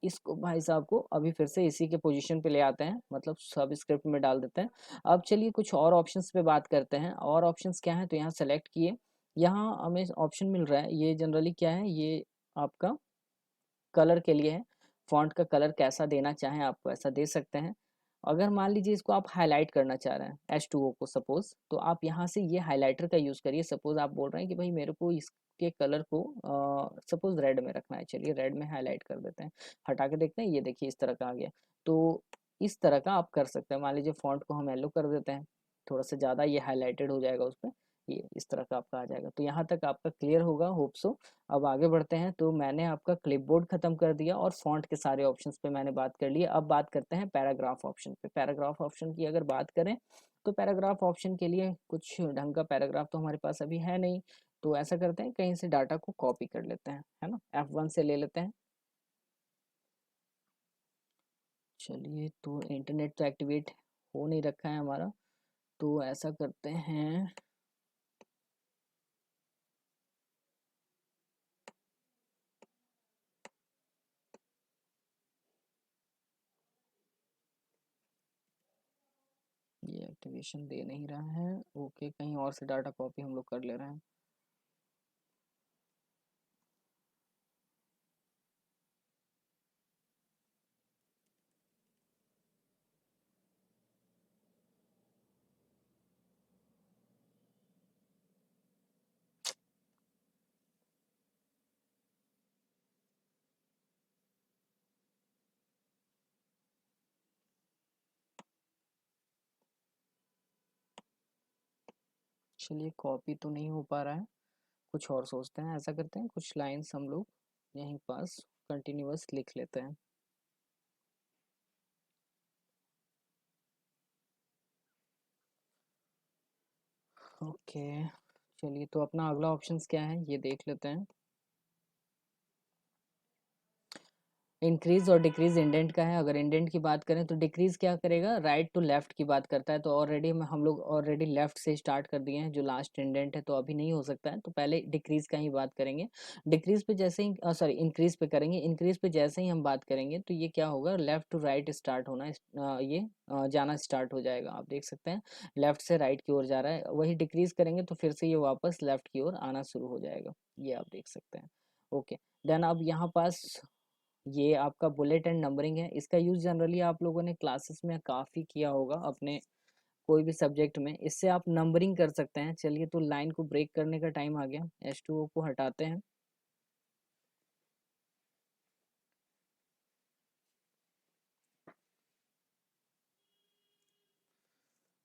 इसको भाई साहब को अभी फिर से इसी के पोजीशन पे ले आते हैं, मतलब सब स्क्रिप्ट में डाल देते हैं। अब चलिए कुछ और ऑप्शंस पे बात करते हैं। और ऑप्शंस क्या है, तो यहाँ सेलेक्ट किए, यहाँ हमें ऑप्शन मिल रहा है, ये जनरली क्या है, ये आपका कलर के लिए है। फॉन्ट का कलर कैसा देना चाहें आप वैसा दे सकते हैं। अगर मान लीजिए इसको आप हाईलाइट करना चाह रहे हैं H2O को सपोज, तो आप यहाँ से ये हाइलाइटर का यूज़ करिए। सपोज आप बोल रहे हैं कि भाई मेरे को इसके कलर को सपोज रेड में रखना है, चलिए रेड में हाईलाइट कर देते हैं। हटा के देखते हैं, ये देखिए इस तरह का आ गया। तो इस तरह का आप कर सकते हैं। मान लीजिए फॉन्ट को हम येलो कर देते हैं, थोड़ा सा ज़्यादा ये हाईलाइटेड हो जाएगा उस पर, ये इस तरह का आपका आ जाएगा। तो यहाँ तक आपका क्लियर होगा, होप सो। अब आगे बढ़ते हैं। तो मैंने आपका क्लिपबोर्ड खत्म कर दिया और फॉन्ट के सारे ऑप्शंस पे मैंने बात कर ली। अब बात करते हैं पैराग्राफ ऑप्शन पे। पैराग्राफ ऑप्शन की अगर बात करें तो पैराग्राफ ऑप्शन के लिए कुछ ढंग का पैराग्राफ तो हमारे पास अभी है नहीं, तो ऐसा करते हैं कहीं से डाटा को कॉपी कर लेते हैं, है ना, F1 से ले लेते हैं। चलिए तो इंटरनेट तो एक्टिवेट हो नहीं रखा है हमारा, तो ऐसा करते हैं, ये एक्टिवेशन दे नहीं रहा है, ओके कहीं और से डाटा कॉपी हम लोग कर ले रहे हैं। चलिए कॉपी तो नहीं हो पा रहा है, कुछ और सोचते हैं। ऐसा करते हैं कुछ लाइंस हम लोग यहीं पास कंटिन्यूअस लिख लेते हैं। ओके चलिए, तो अपना अगला ऑप्शंस क्या है ये देख लेते हैं। इंक्रीज और डिक्रीज इंडेंट का है। अगर इंडेंट की बात करें तो डिक्रीज क्या करेगा, राइट टू लेफ्ट की बात करता है। तो ऑलरेडी हम लोग ऑलरेडी लेफ्ट से स्टार्ट कर दिए हैं, जो लास्ट इंडेंट है, तो अभी नहीं हो सकता है, तो पहले डिक्रीज का ही बात करेंगे। डिक्रीज पे जैसे ही सॉरी इंक्रीज पे करेंगे, इंक्रीज पे जैसे ही हम बात करेंगे तो ये क्या होगा, लेफ्ट टू राइट स्टार्ट होना ये जाना स्टार्ट हो जाएगा। आप देख सकते हैं लेफ्ट से राइट की ओर जा रहा है। वही डिक्रीज करेंगे तो फिर से ये वापस लेफ्ट की ओर आना शुरू हो जाएगा, ये आप देख सकते हैं। ओके, देन अब यहाँ पास ये आपका बुलेट एंड नंबरिंग है। इसका यूज जनरली आप लोगों ने क्लासेस में काफ़ी किया होगा अपने कोई भी सब्जेक्ट में। इससे आप नंबरिंग कर सकते हैं। चलिए, तो लाइन को ब्रेक करने का टाइम आ गया। H2O को हटाते हैं।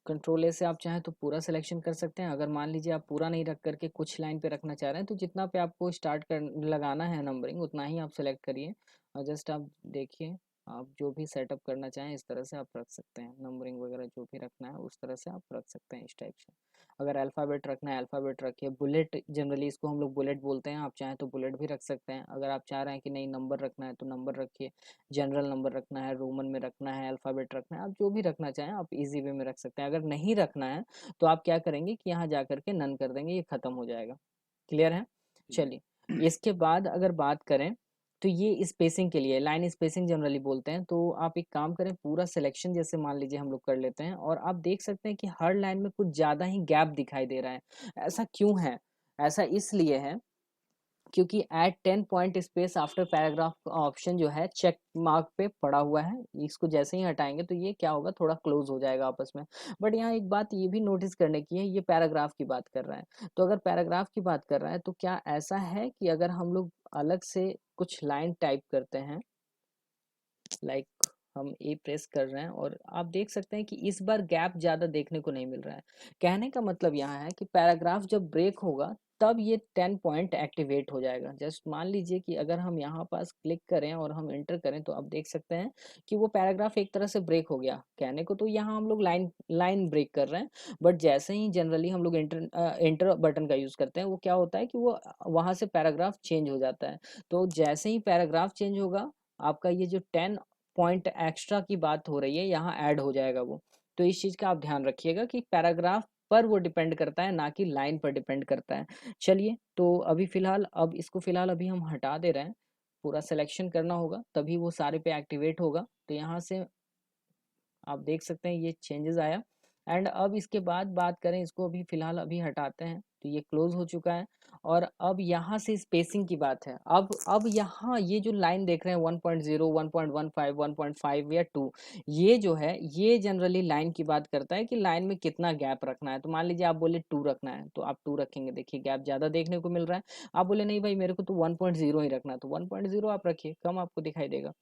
कंट्रोल ए से आप चाहें तो पूरा सिलेक्शन कर सकते हैं। अगर मान लीजिए आप पूरा नहीं रख करके कुछ लाइन पे रखना चाह रहे हैं, तो जितना पे आपको स्टार्ट कर लगाना है नंबरिंग, उतना ही आप सेलेक्ट करिए और जस्ट आप देखिए, आप जो भी सेटअप करना चाहें इस तरह से आप रख सकते हैं। नंबरिंग वगैरह जो भी रखना है उस तरह से आप रख सकते हैं, इस टाइप से। अगर अल्फ़ाबेट रखना है अल्फ़ाबेट रखिए। बुलेट जनरली इसको हम लोग बुलेट बोलते हैं, आप चाहें तो बुलेट भी रख सकते हैं। अगर आप चाह रहे हैं कि नहीं नंबर रखना है तो नंबर रखिए। जनरल नंबर रखना है, रोमन में रखना है, अल्फ़ाबेट रखना है, आप जो भी रखना चाहें आप इजी वे में रख सकते हैं। अगर नहीं रखना है तो आप क्या करेंगे कि यहाँ जा करके नन कर देंगे, ये खत्म हो जाएगा। क्लियर है? चलिए, इसके बाद अगर बात करें तो ये स्पेसिंग के लिए लाइन स्पेसिंग जनरली बोलते हैं। तो आप एक काम करें, पूरा सिलेक्शन जैसे मान लीजिए हम लोग कर लेते हैं और आप देख सकते हैं कि हर लाइन में कुछ ज़्यादा ही गैप दिखाई दे रहा है। ऐसा क्यों है? ऐसा इसलिए है क्योंकि at 10 point space after paragraph option जो है चेक मार्क पे पड़ा हुआ है। इसको जैसे ही हटाएंगे तो ये क्या होगा, थोड़ा क्लोज हो जाएगा आपस में। बट यहाँ एक बात ये भी नोटिस करने की है, ये पैराग्राफ की बात कर रहा है। तो अगर पैराग्राफ की बात कर रहा है तो क्या ऐसा है कि अगर हम लोग अलग से कुछ लाइन टाइप करते हैं, लाइक हम ए प्रेस कर रहे हैं और आप देख सकते हैं कि इस बार गैप ज़्यादा देखने को नहीं मिल रहा है। कहने का मतलब यहाँ है कि पैराग्राफ जब ब्रेक होगा तब ये 10 पॉइंट एक्टिवेट हो जाएगा। जस्ट मान लीजिए कि अगर हम यहाँ पास क्लिक करें और हम एंटर करें तो आप देख सकते हैं कि वो पैराग्राफ एक तरह से ब्रेक हो गया। कहने को तो यहाँ हम लोग लाइन लाइन ब्रेक कर रहे हैं, बट जैसे ही जनरली हम लोग एंटर बटन का यूज़ करते हैं, वो क्या होता है कि वो वहाँ से पैराग्राफ चेंज हो जाता है। तो जैसे ही पैराग्राफ चेंज होगा, आपका ये जो 10 पॉइंट एक्स्ट्रा की बात हो रही है यहाँ ऐड हो जाएगा वो। तो इस चीज़ का आप ध्यान रखिएगा कि पैराग्राफ पर वो डिपेंड करता है, ना कि लाइन पर डिपेंड करता है। चलिए, तो अभी फ़िलहाल अब इसको फ़िलहाल अभी हम हटा दे रहे हैं। पूरा सिलेक्शन करना होगा तभी वो सारे पे एक्टिवेट होगा। तो यहाँ से आप देख सकते हैं ये चेंजेस आया। एंड अब इसके बाद बात करें, इसको अभी फ़िलहाल अभी हटाते हैं तो ये क्लोज़ हो चुका है। और अब यहाँ से स्पेसिंग की बात है। अब यहाँ ये जो लाइन देख रहे हैं 1.0 1.15 1.5 या 2, ये जो है ये जनरली लाइन की बात करता है कि लाइन में कितना गैप रखना है। तो मान लीजिए आप बोले 2 रखना है तो आप 2 रखेंगे, देखिए गैप ज़्यादा देखने को मिल रहा है। आप बोले नहीं भाई मेरे को तो 1.0 ही रखना है, तो 1.0 आप रखिए, कम आपको दिखाई देगा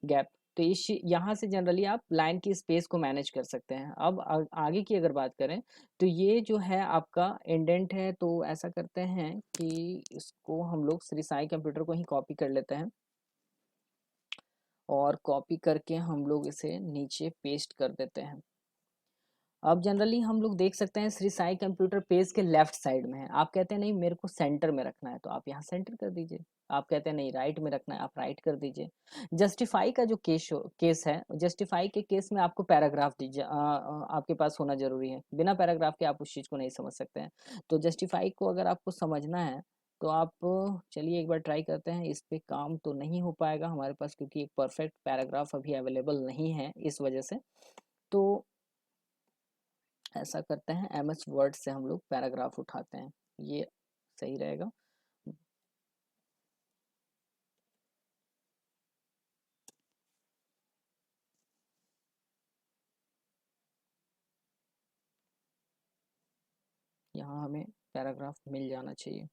गैप। तो इस यहाँ से जनरली आप लाइन की स्पेस को मैनेज कर सकते हैं। अब आगे की अगर बात करें तो ये जो है आपका इंडेंट है। तो ऐसा करते हैं कि इसको हम लोग श्री साई कंप्यूटर को ही कॉपी कर लेते हैं और कॉपी करके हम लोग इसे नीचे पेस्ट कर देते हैं। अब जनरली हम लोग देख सकते हैं श्री साई कंप्यूटर पेज के लेफ्ट साइड में है। आप कहते हैं नहीं मेरे को सेंटर में रखना है तो आप यहाँ सेंटर कर दीजिए। आप कहते हैं नहीं राइट में रखना है, आप राइट कर दीजिए। जस्टिफाई का जो केस है, जस्टिफाई के केस में आपको पैराग्राफ दीजिए आपके पास होना जरूरी है। बिना पैराग्राफ के आप उस चीज़ को नहीं समझ सकते हैं। तो जस्टिफाई को अगर आपको समझना है तो आप चलिए एक बार ट्राई करते हैं। इस पे काम तो नहीं हो पाएगा हमारे पास क्योंकि एक परफेक्ट पैराग्राफ अभी अवेलेबल नहीं है इस वजह से। तो ऐसा करते हैं, एमएस वर्ड से हम लोग पैराग्राफ उठाते हैं, ये सही रहेगा। यहाँ हमें पैराग्राफ मिल जाना चाहिए।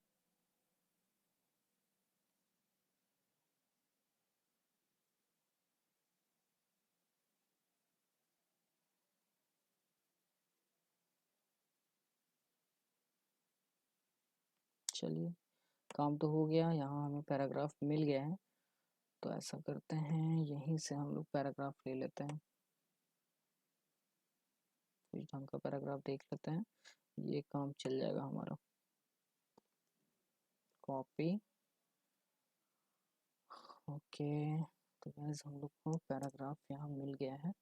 चलिए, काम तो हो गया, यहाँ हमें पैराग्राफ मिल गया है। तो ऐसा करते हैं, यहीं से हम लोग पैराग्राफ ले लेते हैं। कुछ ढंग का पैराग्राफ देख लेते हैं, ये काम चल जाएगा हमारा। कॉपी। ओके, तो गाइस हम लोग को पैराग्राफ यहाँ मिल गया है।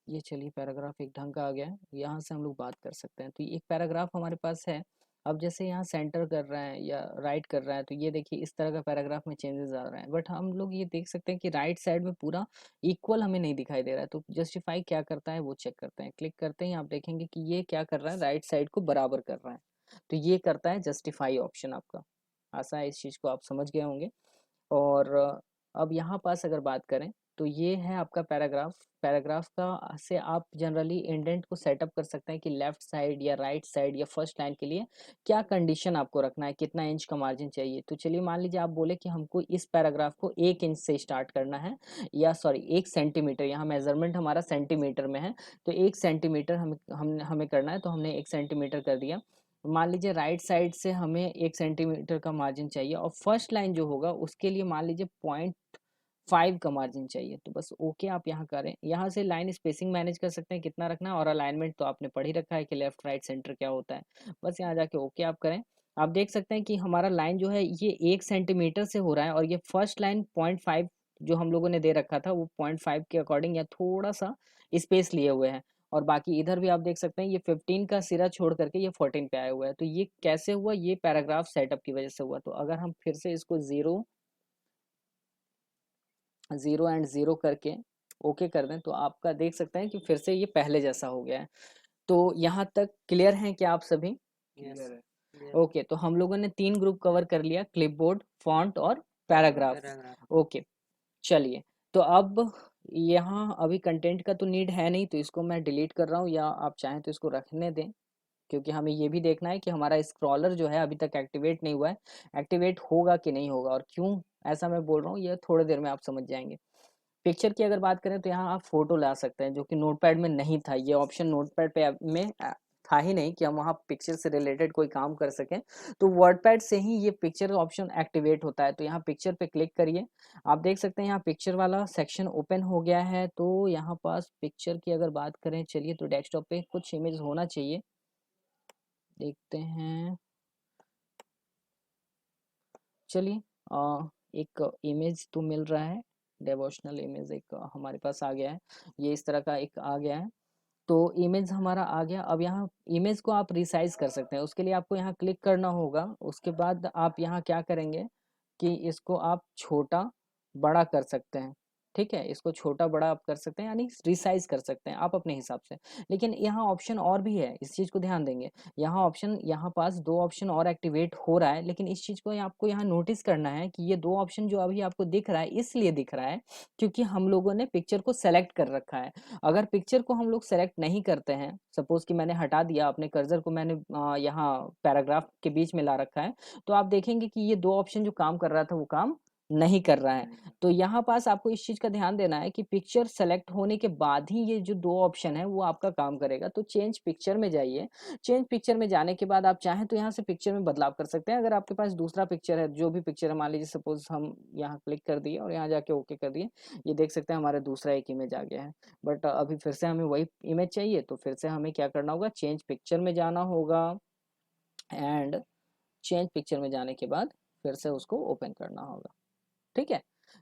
ये चलिए पैराग्राफ एक ढंग का आ गया है, यहाँ से हम लोग बात कर सकते हैं। तो एक पैराग्राफ हमारे पास है। अब जैसे यहाँ सेंटर कर रहा है या राइट कर रहा है, तो ये देखिए इस तरह का पैराग्राफ में चेंजेस आ रहे हैं। बट हम लोग ये देख सकते हैं कि राइट साइड में पूरा इक्वल हमें नहीं दिखाई दे रहा है। तो जस्टिफाई क्या करता है वो चेक करते हैं। क्लिक करते ही आप देखेंगे कि ये क्या कर रहा है, राइट साइड को बराबर कर रहा है। तो ये करता है जस्टिफाई ऑप्शन आपका। आशा है इस चीज़ को आप समझ गए होंगे। और अब यहाँ पास अगर बात करें तो ये है आपका पैराग्राफ। पैराग्राफ का से आप जनरली इंडेंट को सेटअप कर सकते हैं कि लेफ्ट साइड या राइट साइड या फर्स्ट लाइन के लिए क्या कंडीशन आपको रखना है, कितना इंच का मार्जिन चाहिए। तो चलिए मान लीजिए आप बोले कि हमको इस पैराग्राफ को 1 इंच से स्टार्ट करना है, या सॉरी 1 सेंटीमीटर, यहाँ मेजरमेंट हमारा सेंटीमीटर में है। तो 1 सेंटीमीटर हमें करना है, तो हमने 1 सेंटीमीटर कर दिया। मान लीजिए राइट साइड से हमें 1 सेंटीमीटर का मार्जिन चाहिए, और फर्स्ट लाइन जो होगा उसके लिए मान लीजिए 0.5 का मार्जिन चाहिए। तो बस ओके आप यहाँ करें। यहाँ से लाइन स्पेसिंग मैनेज कर सकते हैं कितना रखना है, और अलाइनमेंट तो आपने पढ़ ही रखा है कि लेफ्ट राइट सेंटर क्या होता है। बस यहाँ जाके ओके आप करें। आप देख सकते हैं कि हमारा लाइन जो है ये 1 सेंटीमीटर से हो रहा है, और ये फर्स्ट लाइन 0.5 जो हम लोगों ने दे रखा था वो 0.5 के अकॉर्डिंग या थोड़ा सा स्पेस लिए हुए हैं। और बाकी इधर भी आप देख सकते हैं ये 15 का सिरा छोड़ करके ये 14 पे आया हुआ है। तो ये कैसे हुआ, ये पैराग्राफ सेटअप की वजह से हुआ। तो अगर हम फिर से इसको 0 0 एंड 0 करके ओके कर दें, तो आपका देख सकते हैं कि फिर से ये पहले जैसा हो गया है। तो यहाँ तक क्लियर हैं क्या आप सभी? क्लियर है। ओके, तो हम लोगों ने 3 ग्रुप कवर कर लिया, क्लिपबोर्ड, फॉन्ट और पैराग्राफ। ओके, चलिए। तो अब यहाँ अभी कंटेंट का तो नीड है नहीं, तो इसको मैं डिलीट कर रहा हूँ, या आप चाहें तो इसको रखने दें, क्योंकि हमें ये भी देखना है कि हमारा स्क्रॉलर जो है अभी तक एक्टिवेट नहीं हुआ है। एक्टिवेट होगा कि नहीं होगा, और क्यों ऐसा मैं बोल रहा हूँ ये थोड़ी देर में आप समझ जाएंगे। पिक्चर की अगर बात करें तो यहाँ आप फोटो ला सकते हैं, जो कि नोटपैड में नहीं था। ये ऑप्शन नोटपैड पे में था ही नहीं कि हम वहाँ पिक्चर से रिलेटेड कोई काम कर सकें। तो वर्डपैड से ही ये पिक्चर ऑप्शन एक्टिवेट होता है। तो यहाँ पिक्चर पे क्लिक करिए। आप देख सकते हैं यहाँ पिक्चर वाला सेक्शन ओपन हो गया है। तो यहाँ पास पिक्चर की अगर बात करें, चलिए, तो डेस्कटॉप पे कुछ इमेज होना चाहिए, देखते हैं। चलिए, एक इमेज तो मिल रहा है, डिवोशनल इमेज एक हमारे पास आ गया है। ये इस तरह का एक आ गया है। तो इमेज हमारा आ गया। अब यहाँ इमेज को आप रिसाइज कर सकते हैं, उसके लिए आपको यहाँ क्लिक करना होगा। उसके बाद आप यहाँ क्या करेंगे कि इसको आप छोटा बड़ा कर सकते हैं। ठीक है, इसको छोटा बड़ा आप कर सकते हैं, यानी रिसाइज कर सकते हैं आप अपने हिसाब से। लेकिन यहाँ ऑप्शन और भी है, इस चीज़ को ध्यान देंगे। यहाँ ऑप्शन, यहाँ पास 2 ऑप्शन और एक्टिवेट हो रहा है, लेकिन इस चीज़ को आपको यहाँ नोटिस करना है कि ये 2 ऑप्शन जो अभी आपको दिख रहा है, इसलिए दिख रहा है क्योंकि हम लोगों ने पिक्चर को सेलेक्ट कर रखा है। अगर पिक्चर को हम लोग सेलेक्ट नहीं करते हैं, सपोज कि मैंने हटा दिया अपने कर्सर को, मैंने यहाँ पैराग्राफ के बीच में ला रखा है, तो आप देखेंगे कि ये 2 ऑप्शन जो काम कर रहा था वो काम नहीं कर रहा है। तो यहाँ पास आपको इस चीज़ का ध्यान देना है कि पिक्चर सेलेक्ट होने के बाद ही ये जो 2 ऑप्शन है वो आपका काम करेगा। तो चेंज पिक्चर में जाइए। चेंज पिक्चर में जाने के बाद आप चाहें तो यहाँ से पिक्चर में बदलाव कर सकते हैं। अगर आपके पास दूसरा पिक्चर है, जो भी पिक्चर है, मान लीजिए सपोज हम यहाँ क्लिक कर दिए और यहाँ जाके ओके कर दिए, ये देख सकते हैं हमारा दूसरा एक इमेज आ गया है। बट अभी फिर से हमें वही इमेज चाहिए, तो फिर से हमें क्या करना होगा, चेंज पिक्चर में जाना होगा। एंड चेंज पिक्चर में जाने के बाद फिर से उसको ओपन करना होगा। ठीक है,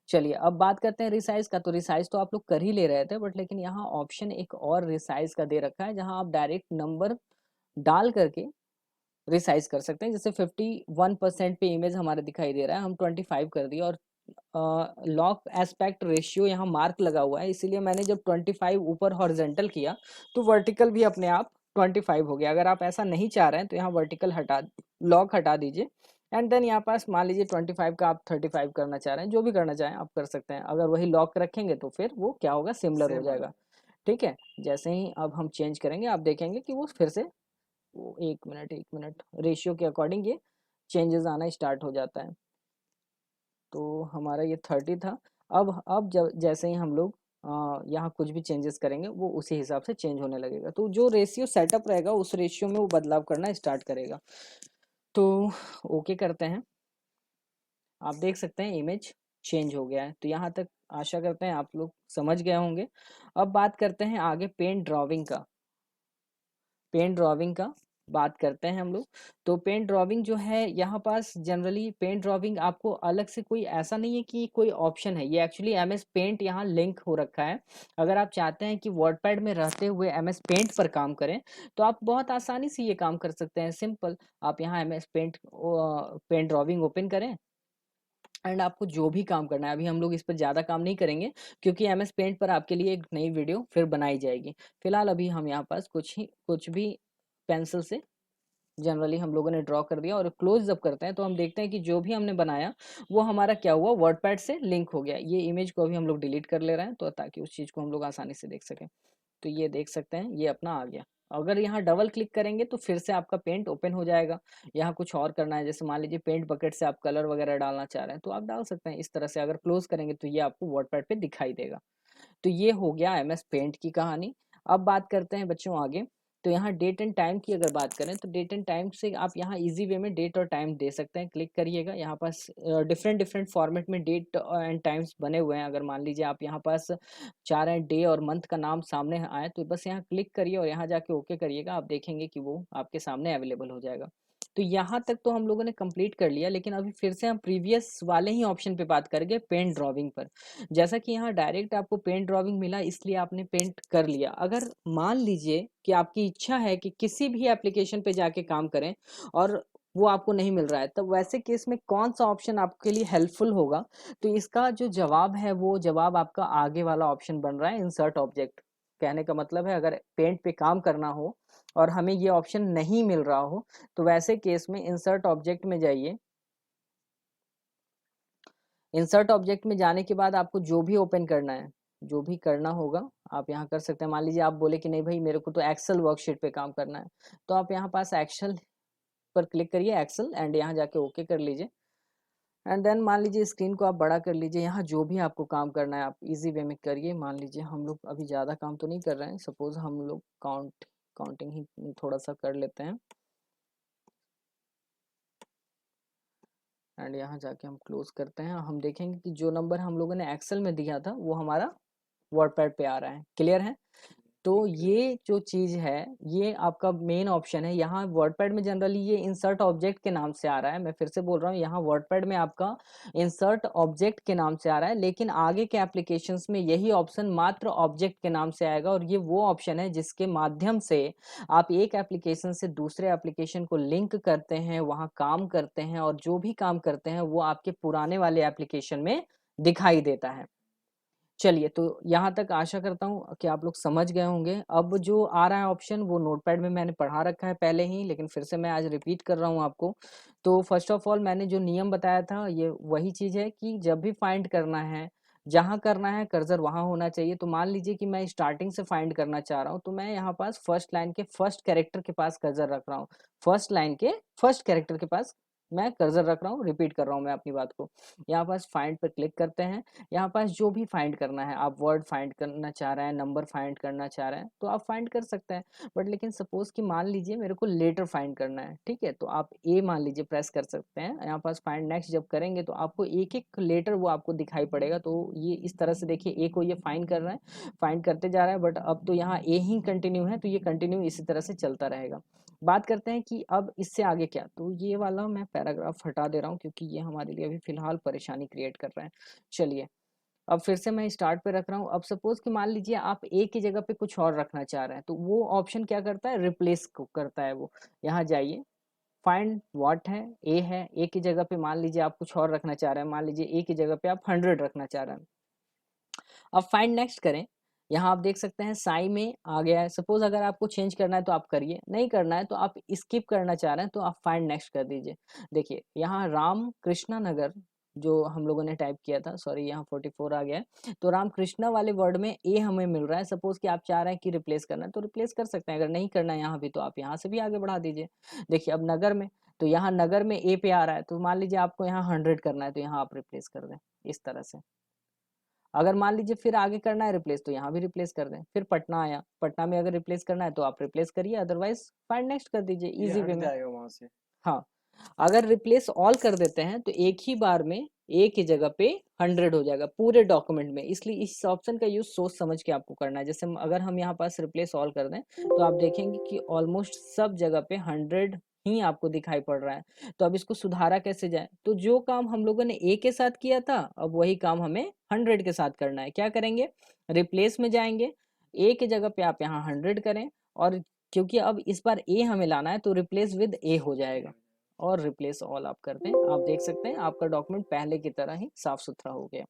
चलिए अब बात करते हैं रिसाइज का। तो रिसाइज तो आप लोग कर ही ले रहे थे, बट लेकिन यहाँ ऑप्शन एक और रिसाइज का दे रखा है, जहां आप डायरेक्ट नंबर डाल करके रिसाइज कर सकते हैं। जैसे 51% पे इमेज हमारा दिखाई दे रहा है, हम 25 कर दिए, और लॉक एस्पेक्ट रेशियो यहाँ मार्क लगा हुआ है, इसीलिए मैंने जब 25 ऊपर हॉरिजेंटल किया तो वर्टिकल भी अपने आप 25 हो गया। अगर आप ऐसा नहीं चाह रहे हैं तो यहाँ वर्टिकल हटा, लॉक हटा दीजिए। एंड देन यहाँ पास मान लीजिए 25 का आप 35 करना चाह रहे हैं, जो भी करना चाहें आप कर सकते हैं। अगर वही लॉक रखेंगे तो फिर वो क्या होगा, सिमिलर हो जाएगा। ठीक है, जैसे ही अब हम चेंज करेंगे आप देखेंगे कि वो फिर से, वो 1 मिनट रेशियो के अकॉर्डिंग ये चेंजेस आना स्टार्ट हो जाता है। तो हमारा ये 30 था। अब जब जैसे ही हम लोग यहाँ कुछ भी चेंजेस करेंगे वो उसी हिसाब से चेंज होने लगेगा। तो जो रेशियो सेटअप रहेगा उस रेशियो में वो बदलाव करना स्टार्ट करेगा। तो ओके करते हैं। आप देख सकते हैं इमेज चेंज हो गया है। तो यहाँ तक आशा करते हैं आप लोग समझ गए होंगे। अब बात करते हैं आगे पेन ड्राइंग का। पेन ड्राइंग का बात करते हैं हम लोग। तो पेंट ड्राइंग जो है यहाँ पास जनरली पेंट ड्राइंग आपको अलग से कोई ऐसा नहीं है कि कोई ऑप्शन है, ये एक्चुअली एम एस पेंट यहाँ लिंक हो रखा है। अगर आप चाहते हैं कि वर्डपैड में रहते हुए एम एस पेंट पर काम करें तो आप बहुत आसानी से ये काम कर सकते हैं। सिंपल, आप यहाँ M S paint paint drawing open करें एंड आपको जो भी काम करना है, अभी हम लोग इस पर ज़्यादा काम नहीं करेंगे क्योंकि एम एस पेंट पर आपके लिए एक नई वीडियो फिर बनाई जाएगी। फिलहाल अभी हम यहाँ पास कुछ भी पेंसिल से जनरली हम लोगों ने ड्रॉ कर दिया, और क्लोज जब करते हैं तो हम देखते हैं कि जो भी हमने बनाया वो हमारा क्या हुआ, वर्डपैड से लिंक हो गया। ये इमेज को अभी हम लोग डिलीट कर ले रहे हैं तो ताकि उस चीज़ को हम लोग आसानी से देख सकें। तो ये देख सकते हैं ये अपना आ गया। अगर यहाँ डबल क्लिक करेंगे तो फिर से आपका पेंट ओपन हो जाएगा। यहाँ कुछ और करना है, जैसे मान लीजिए पेंट बकेट से आप कलर वगैरह डालना चाह रहे हैं तो आप डाल सकते हैं इस तरह से। अगर क्लोज करेंगे तो ये आपको वर्डपैड पे दिखाई देगा। तो ये हो गया एमएस पेंट की कहानी। अब बात करते हैं बच्चों आगे। तो यहाँ डेट एंड टाइम की अगर बात करें तो डेट एंड टाइम से आप यहाँ इजी वे में डेट और टाइम दे सकते हैं। क्लिक करिएगा, यहाँ पास डिफरेंट डिफरेंट फॉर्मेट में डेट एंड टाइम्स बने हुए हैं। अगर मान लीजिए आप यहाँ पास चाह रहे हैं डे और मंथ का नाम सामने आए तो बस यहाँ क्लिक करिए और यहाँ जाके ओके करिएगा, आप देखेंगे कि वो आपके सामने अवेलेबल हो जाएगा। तो यहाँ तक तो हम लोगों ने कंप्लीट कर लिया, लेकिन अभी फिर से हम प्रीवियस वाले ही ऑप्शन पे बात करेंगे, पेंट ड्राइंग पर। जैसा कि यहाँ डायरेक्ट आपको पेंट ड्राइंग मिला इसलिए आपने पेंट कर लिया। अगर मान लीजिए कि आपकी इच्छा है कि किसी भी एप्लीकेशन पे जाके काम करें और वो आपको नहीं मिल रहा है, तब वैसे केस में कौन सा ऑप्शन आपके लिए हेल्पफुल होगा? तो इसका जो जवाब है वो जवाब आपका आगे वाला ऑप्शन बन रहा है, इंसर्ट ऑब्जेक्ट। कहने का मतलब है अगर पेंट पे काम करना हो और हमें ये ऑप्शन नहीं मिल रहा हो तो वैसे केस में इंसर्ट ऑब्जेक्ट में जाइए। इंसर्ट ऑब्जेक्ट में जाने के बाद आपको जो भी ओपन करना है, जो भी करना होगा आप यहाँ कर सकते हैं। मान लीजिए आप बोले कि नहीं भाई मेरे को तो एक्सेल वर्कशीट पे काम करना है, तो आप यहाँ पास एक्सेल पर क्लिक करिए, एक्सेल, एंड यहाँ जाके ओके कर लीजिए। एंड देन मान लीजिए स्क्रीन को आप बड़ा कर लीजिए। यहाँ जो भी आपको काम करना है आप इजी वे में करिए। मान लीजिए हम लोग अभी ज़्यादा काम तो नहीं कर रहे हैं, सपोज हम लोग काउंटिंग ही थोड़ा सा कर लेते हैं। एंड यहाँ जाके हम क्लोज करते हैं। हम देखेंगे कि जो नंबर हम लोगों ने एक्सेल में दिया था वो हमारा वर्डपैड पे आ रहा है। क्लियर है? तो ये जो चीज़ है ये आपका मेन ऑप्शन है। यहाँ वर्डपैड में जनरली ये इंसर्ट ऑब्जेक्ट के नाम से आ रहा है। मैं फिर से बोल रहा हूँ, यहाँ वर्डपैड में आपका इंसर्ट ऑब्जेक्ट के नाम से आ रहा है, लेकिन आगे के एप्लीकेशंस में यही ऑप्शन मात्र ऑब्जेक्ट के नाम से आएगा। और ये वो ऑप्शन है जिसके माध्यम से आप एक एप्लीकेशन से दूसरे एप्लीकेशन को लिंक करते हैं, वहाँ काम करते हैं, और जो भी काम करते हैं वो आपके पुराने वाले एप्लीकेशन में दिखाई देता है। चलिए, तो यहाँ तक आशा करता हूँ कि आप लोग समझ गए होंगे। अब जो आ रहा है ऑप्शन वो नोटपैड में मैंने पढ़ा रखा है पहले ही, लेकिन फिर से मैं आज रिपीट कर रहा हूँ आपको। तो फर्स्ट ऑफ ऑल मैंने जो नियम बताया था ये वही चीज़ है कि जब भी फाइंड करना है, जहाँ करना है कर्सर वहाँ होना चाहिए। तो मान लीजिए कि मैं स्टार्टिंग से फाइंड करना चाह रहा हूँ तो मैं यहाँ पास फर्स्ट लाइन के फर्स्ट कैरेक्टर के पास कर्सर रख रहा हूँ। फर्स्ट लाइन के फर्स्ट कैरेक्टर के पास मैं कर्सर रख रहा हूँ, रिपीट कर रहा हूँ मैं अपनी बात को। यहाँ पास फाइंड पर क्लिक करते हैं। यहाँ पास जो भी फाइंड करना है, आप वर्ड फाइंड करना चाह रहे हैं, नंबर फाइंड करना चाह रहे हैं तो आप फाइंड कर सकते हैं। बट लेकिन सपोज कि मान लीजिए मेरे को लेटर फाइंड करना है, ठीक है, तो आप ए मान लीजिए प्रेस कर सकते हैं। यहाँ पास फाइंड नेक्स्ट जब करेंगे तो आपको एक एक लेटर वो आपको दिखाई पड़ेगा। तो ये इस तरह से देखिए, ए को ये फाइंड कर रहा है, फाइंड करते जा रहा है, बट अब तो यहाँ ए ही कंटिन्यू है तो ये कंटिन्यू इसी तरह से चलता रहेगा। बात करते हैं कि अब इससे आगे क्या। तो ये वाला मैं पैराग्राफ हटा दे रहा हूँ क्योंकि ये हमारे लिए अभी फिलहाल परेशानी क्रिएट कर रहा है। चलिए, अब फिर से मैं स्टार्ट पे रख रहा हूँ। अब सपोज कि मान लीजिए आप ए की जगह पे कुछ और रखना चाह रहे हैं तो वो ऑप्शन क्या करता है, रिप्लेस को करता है वो। यहाँ जाइए, फाइंड व्हाट है, ए है, ए की जगह पे मान लीजिए आप कुछ और रखना चाह रहे हैं। मान लीजिए ए की जगह पे आप 100 रखना चाह रहे हैं। अब फाइंड नेक्स्ट करें। यहाँ आप देख सकते हैं साई में आ गया है। सपोज अगर आपको चेंज करना है तो आप करिए, नहीं करना है तो आप स्किप करना चाह रहे हैं तो आप फाइंड नेक्स्ट कर दीजिए। देखिए यहाँ राम कृष्णा नगर जो हम लोगों ने टाइप किया था, सॉरी यहाँ 44 आ गया है, तो राम कृष्णा वाले वर्ड में ए हमें मिल रहा है। सपोज कि आप चाह रहे हैं कि रिप्लेस करना है तो रिप्लेस कर सकते हैं, अगर नहीं करना है यहाँ भी तो आप यहाँ से भी आगे बढ़ा दीजिए। देखिए अब नगर में, तो यहाँ नगर में ए पे आ रहा है तो मान लीजिए आपको यहाँ 100 करना है तो यहाँ आप रिप्लेस कर दें इस तरह से। अगर मान लीजिए फिर आगे करना है रिप्लेस तो यहाँ भी रिप्लेस कर दें। फिर पटना आया, पटना में अगर रिप्लेस करना है तो आप रिप्लेस करिए, अदरवाइज फाइंड नेक्स्ट कर दीजिए इजी वे में। जाएगा वहां से। हाँ, अगर रिप्लेस ऑल कर देते हैं तो एक ही बार में ए की जगह पे 100 हो जाएगा पूरे डॉक्यूमेंट में। इसलिए इस ऑप्शन का यूज सोच समझ के आपको करना है। जैसे अगर हम यहाँ पास रिप्लेस ऑल कर दें तो आप देखेंगे कि ऑलमोस्ट सब जगह पे 100 ही आपको दिखाई पड़ रहा है। तो अब इसको सुधारा कैसे जाए, तो जो काम हम लोगों ने ए के साथ किया था अब वही काम हमें 100 के साथ करना है। क्या करेंगे, रिप्लेस में जाएंगे, ए की जगह पे आप यहाँ 100 करें, और क्योंकि अब इस बार ए हमें लाना है तो रिप्लेस विद ए हो जाएगा, और रिप्लेस ऑल आप कर दें। आप देख सकते हैं आपका डॉक्यूमेंट पहले की तरह ही साफ सुथरा हो गया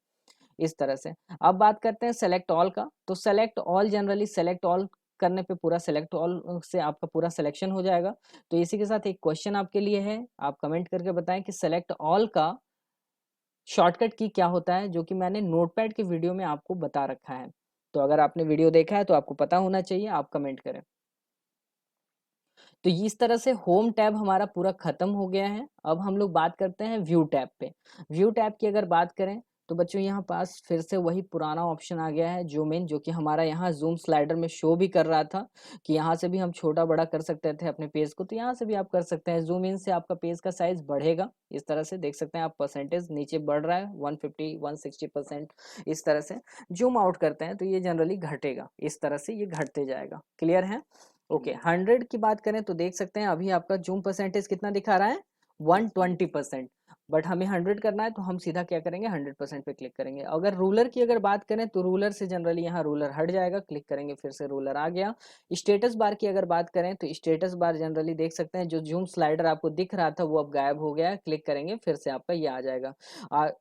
इस तरह से। अब बात करते हैं सेलेक्ट ऑल का। तो select all, generally select all करने पे पूरा सेलेक्ट ऑल से आपका पूरा सिलेक्शन हो जाएगा। तो इसी के साथ एक क्वेश्चन आपके लिए है, आप कमेंट करके बताएं कि सेलेक्ट ऑल का शॉर्टकट की क्या होता है, जो कि मैंने नोटपैड के वीडियो में आपको बता रखा है। तो अगर आपने वीडियो देखा है तो आपको पता होना चाहिए, आप कमेंट करें। तो इस तरह से होम टैब हमारा पूरा खत्म हो गया है। अब हम लोग बात करते हैं व्यू टैब पे। व्यू टैब की अगर बात करें तो बच्चों यहाँ पास फिर से वही पुराना ऑप्शन आ गया है जूम इन, जो कि हमारा यहाँ जूम स्लाइडर में शो भी कर रहा था कि यहाँ से भी हम छोटा बड़ा कर सकते थे अपने पेज को। तो यहाँ से भी आप कर सकते हैं, जूम इन से आपका पेज का साइज बढ़ेगा। इस तरह से देख सकते हैं आप, परसेंटेज नीचे बढ़ रहा है 150 160%। इस तरह से जूम आउट करते हैं तो ये जनरली घटेगा, इस तरह से ये घटते जाएगा। क्लियर है? ओके, 100 की बात करें तो देख सकते हैं अभी आपका जूम परसेंटेज कितना दिखा रहा है, 120%। बट हमें 100 करना है तो हम सीधा क्या करेंगे, 100% पे क्लिक करेंगे। अगर रूलर की अगर बात करें तो रूलर से जनरली यहाँ रूलर हट जाएगा, क्लिक करेंगे फिर से रूलर आ गया। स्टेटस बार की अगर बात करें तो स्टेटस बार जनरली देख सकते हैं जो जूम स्लाइडर आपको दिख रहा था वो अब गायब हो गया है, क्लिक करेंगे फिर से आपका ये आ जाएगा।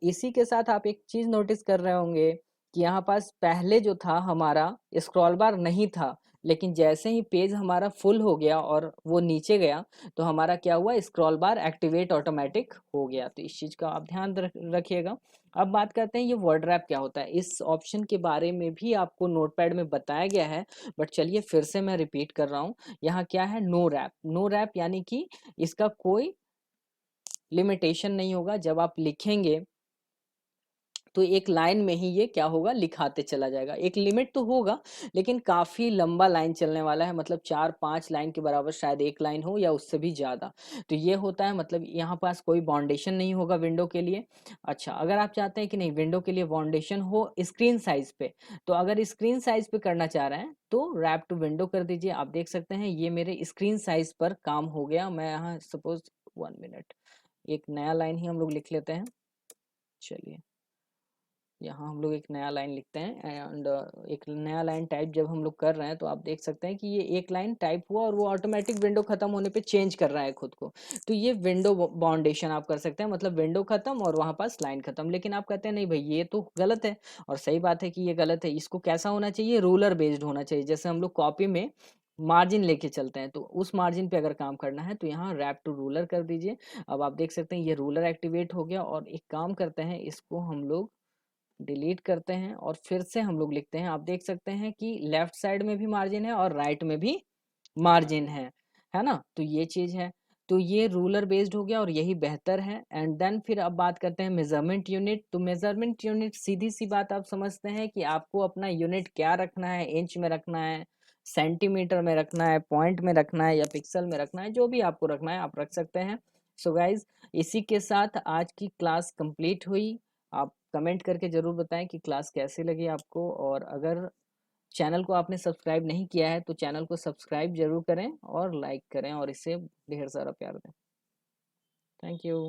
इसी के साथ आप एक चीज नोटिस कर रहे होंगे कि यहाँ पास पहले जो था हमारा स्क्रॉल बार नहीं था, लेकिन जैसे ही पेज हमारा फुल हो गया और वो नीचे गया तो हमारा क्या हुआ, स्क्रॉल बार एक्टिवेट ऑटोमेटिक हो गया। तो इस चीज का आप ध्यान रखिएगा। अब बात करते हैं ये वर्ड रैप क्या होता है। इस ऑप्शन के बारे में भी आपको नोटपैड में बताया गया है, बट चलिए फिर से मैं रिपीट कर रहा हूँ। यहाँ क्या है, नो रैप। नो रैप यानी कि इसका कोई लिमिटेशन नहीं होगा। जब आप लिखेंगे तो एक लाइन में ही ये क्या होगा, लिखाते चला जाएगा। एक लिमिट तो होगा लेकिन काफी लंबा लाइन चलने वाला है, मतलब 4-5 लाइन के बराबर शायद एक लाइन हो या उससे भी ज्यादा। तो ये होता है, मतलब यहाँ पास कोई बाउंडेशन नहीं होगा विंडो के लिए। अच्छा, अगर आप चाहते हैं कि नहीं विंडो के लिए बाउंडेशन हो स्क्रीन साइज पे, तो अगर स्क्रीन साइज पे करना चाह रहे हैं तो रैप टू विंडो कर दीजिए। आप देख सकते हैं ये मेरे स्क्रीन साइज पर काम हो गया। मैं यहाँ सपोज 1 मिनट एक नया लाइन ही हम लोग लिख लेते हैं। चलिए यहाँ हम लोग एक नया लाइन लिखते हैं, एंड एक नया लाइन टाइप जब हम लोग कर रहे हैं तो आप देख सकते हैं कि ये एक लाइन टाइप हुआ और वो ऑटोमेटिक विंडो खत्म होने पे चेंज कर रहा है खुद को। तो ये विंडो बाउंडेशन आप कर सकते हैं, मतलब विंडो खत्म और वहां पास लाइन खत्म। लेकिन आप कहते हैं नहीं भाई ये तो गलत है, और सही बात है कि ये गलत है। इसको कैसा होना चाहिए, रूलर बेस्ड होना चाहिए। जैसे हम लोग कॉपी में मार्जिन लेके चलते हैं तो उस मार्जिन पे अगर काम करना है तो यहाँ रैप टू रूलर कर दीजिए। अब आप देख सकते हैं ये रूलर एक्टिवेट हो गया। और एक काम करते हैं, इसको हम लोग डिलीट करते हैं और फिर से हम लोग लिखते हैं। आप देख सकते हैं कि लेफ्ट साइड में भी मार्जिन है और राइट में भी मार्जिन है ना। तो ये चीज है। तो ये रूलर बेस्ड हो गया और यही बेहतर है। एंड देन फिर अब बात करते हैं मेजरमेंट यूनिट। तो मेजरमेंट यूनिट सीधी सी बात आप समझते हैं कि आपको अपना यूनिट क्या रखना है, इंच में रखना है, सेंटीमीटर में रखना है, पॉइंट में रखना है या पिक्सल में रखना है, जो भी आपको रखना है आप रख सकते हैं। सो गाइज, इसी के साथ आज की क्लास कंप्लीट हुई। आप कमेंट करके जरूर बताएं कि क्लास कैसी लगी आपको, और अगर चैनल को आपने सब्सक्राइब नहीं किया है तो चैनल को सब्सक्राइब जरूर करें और लाइक करें और इसे ढेर सारा प्यार दें। Thank you.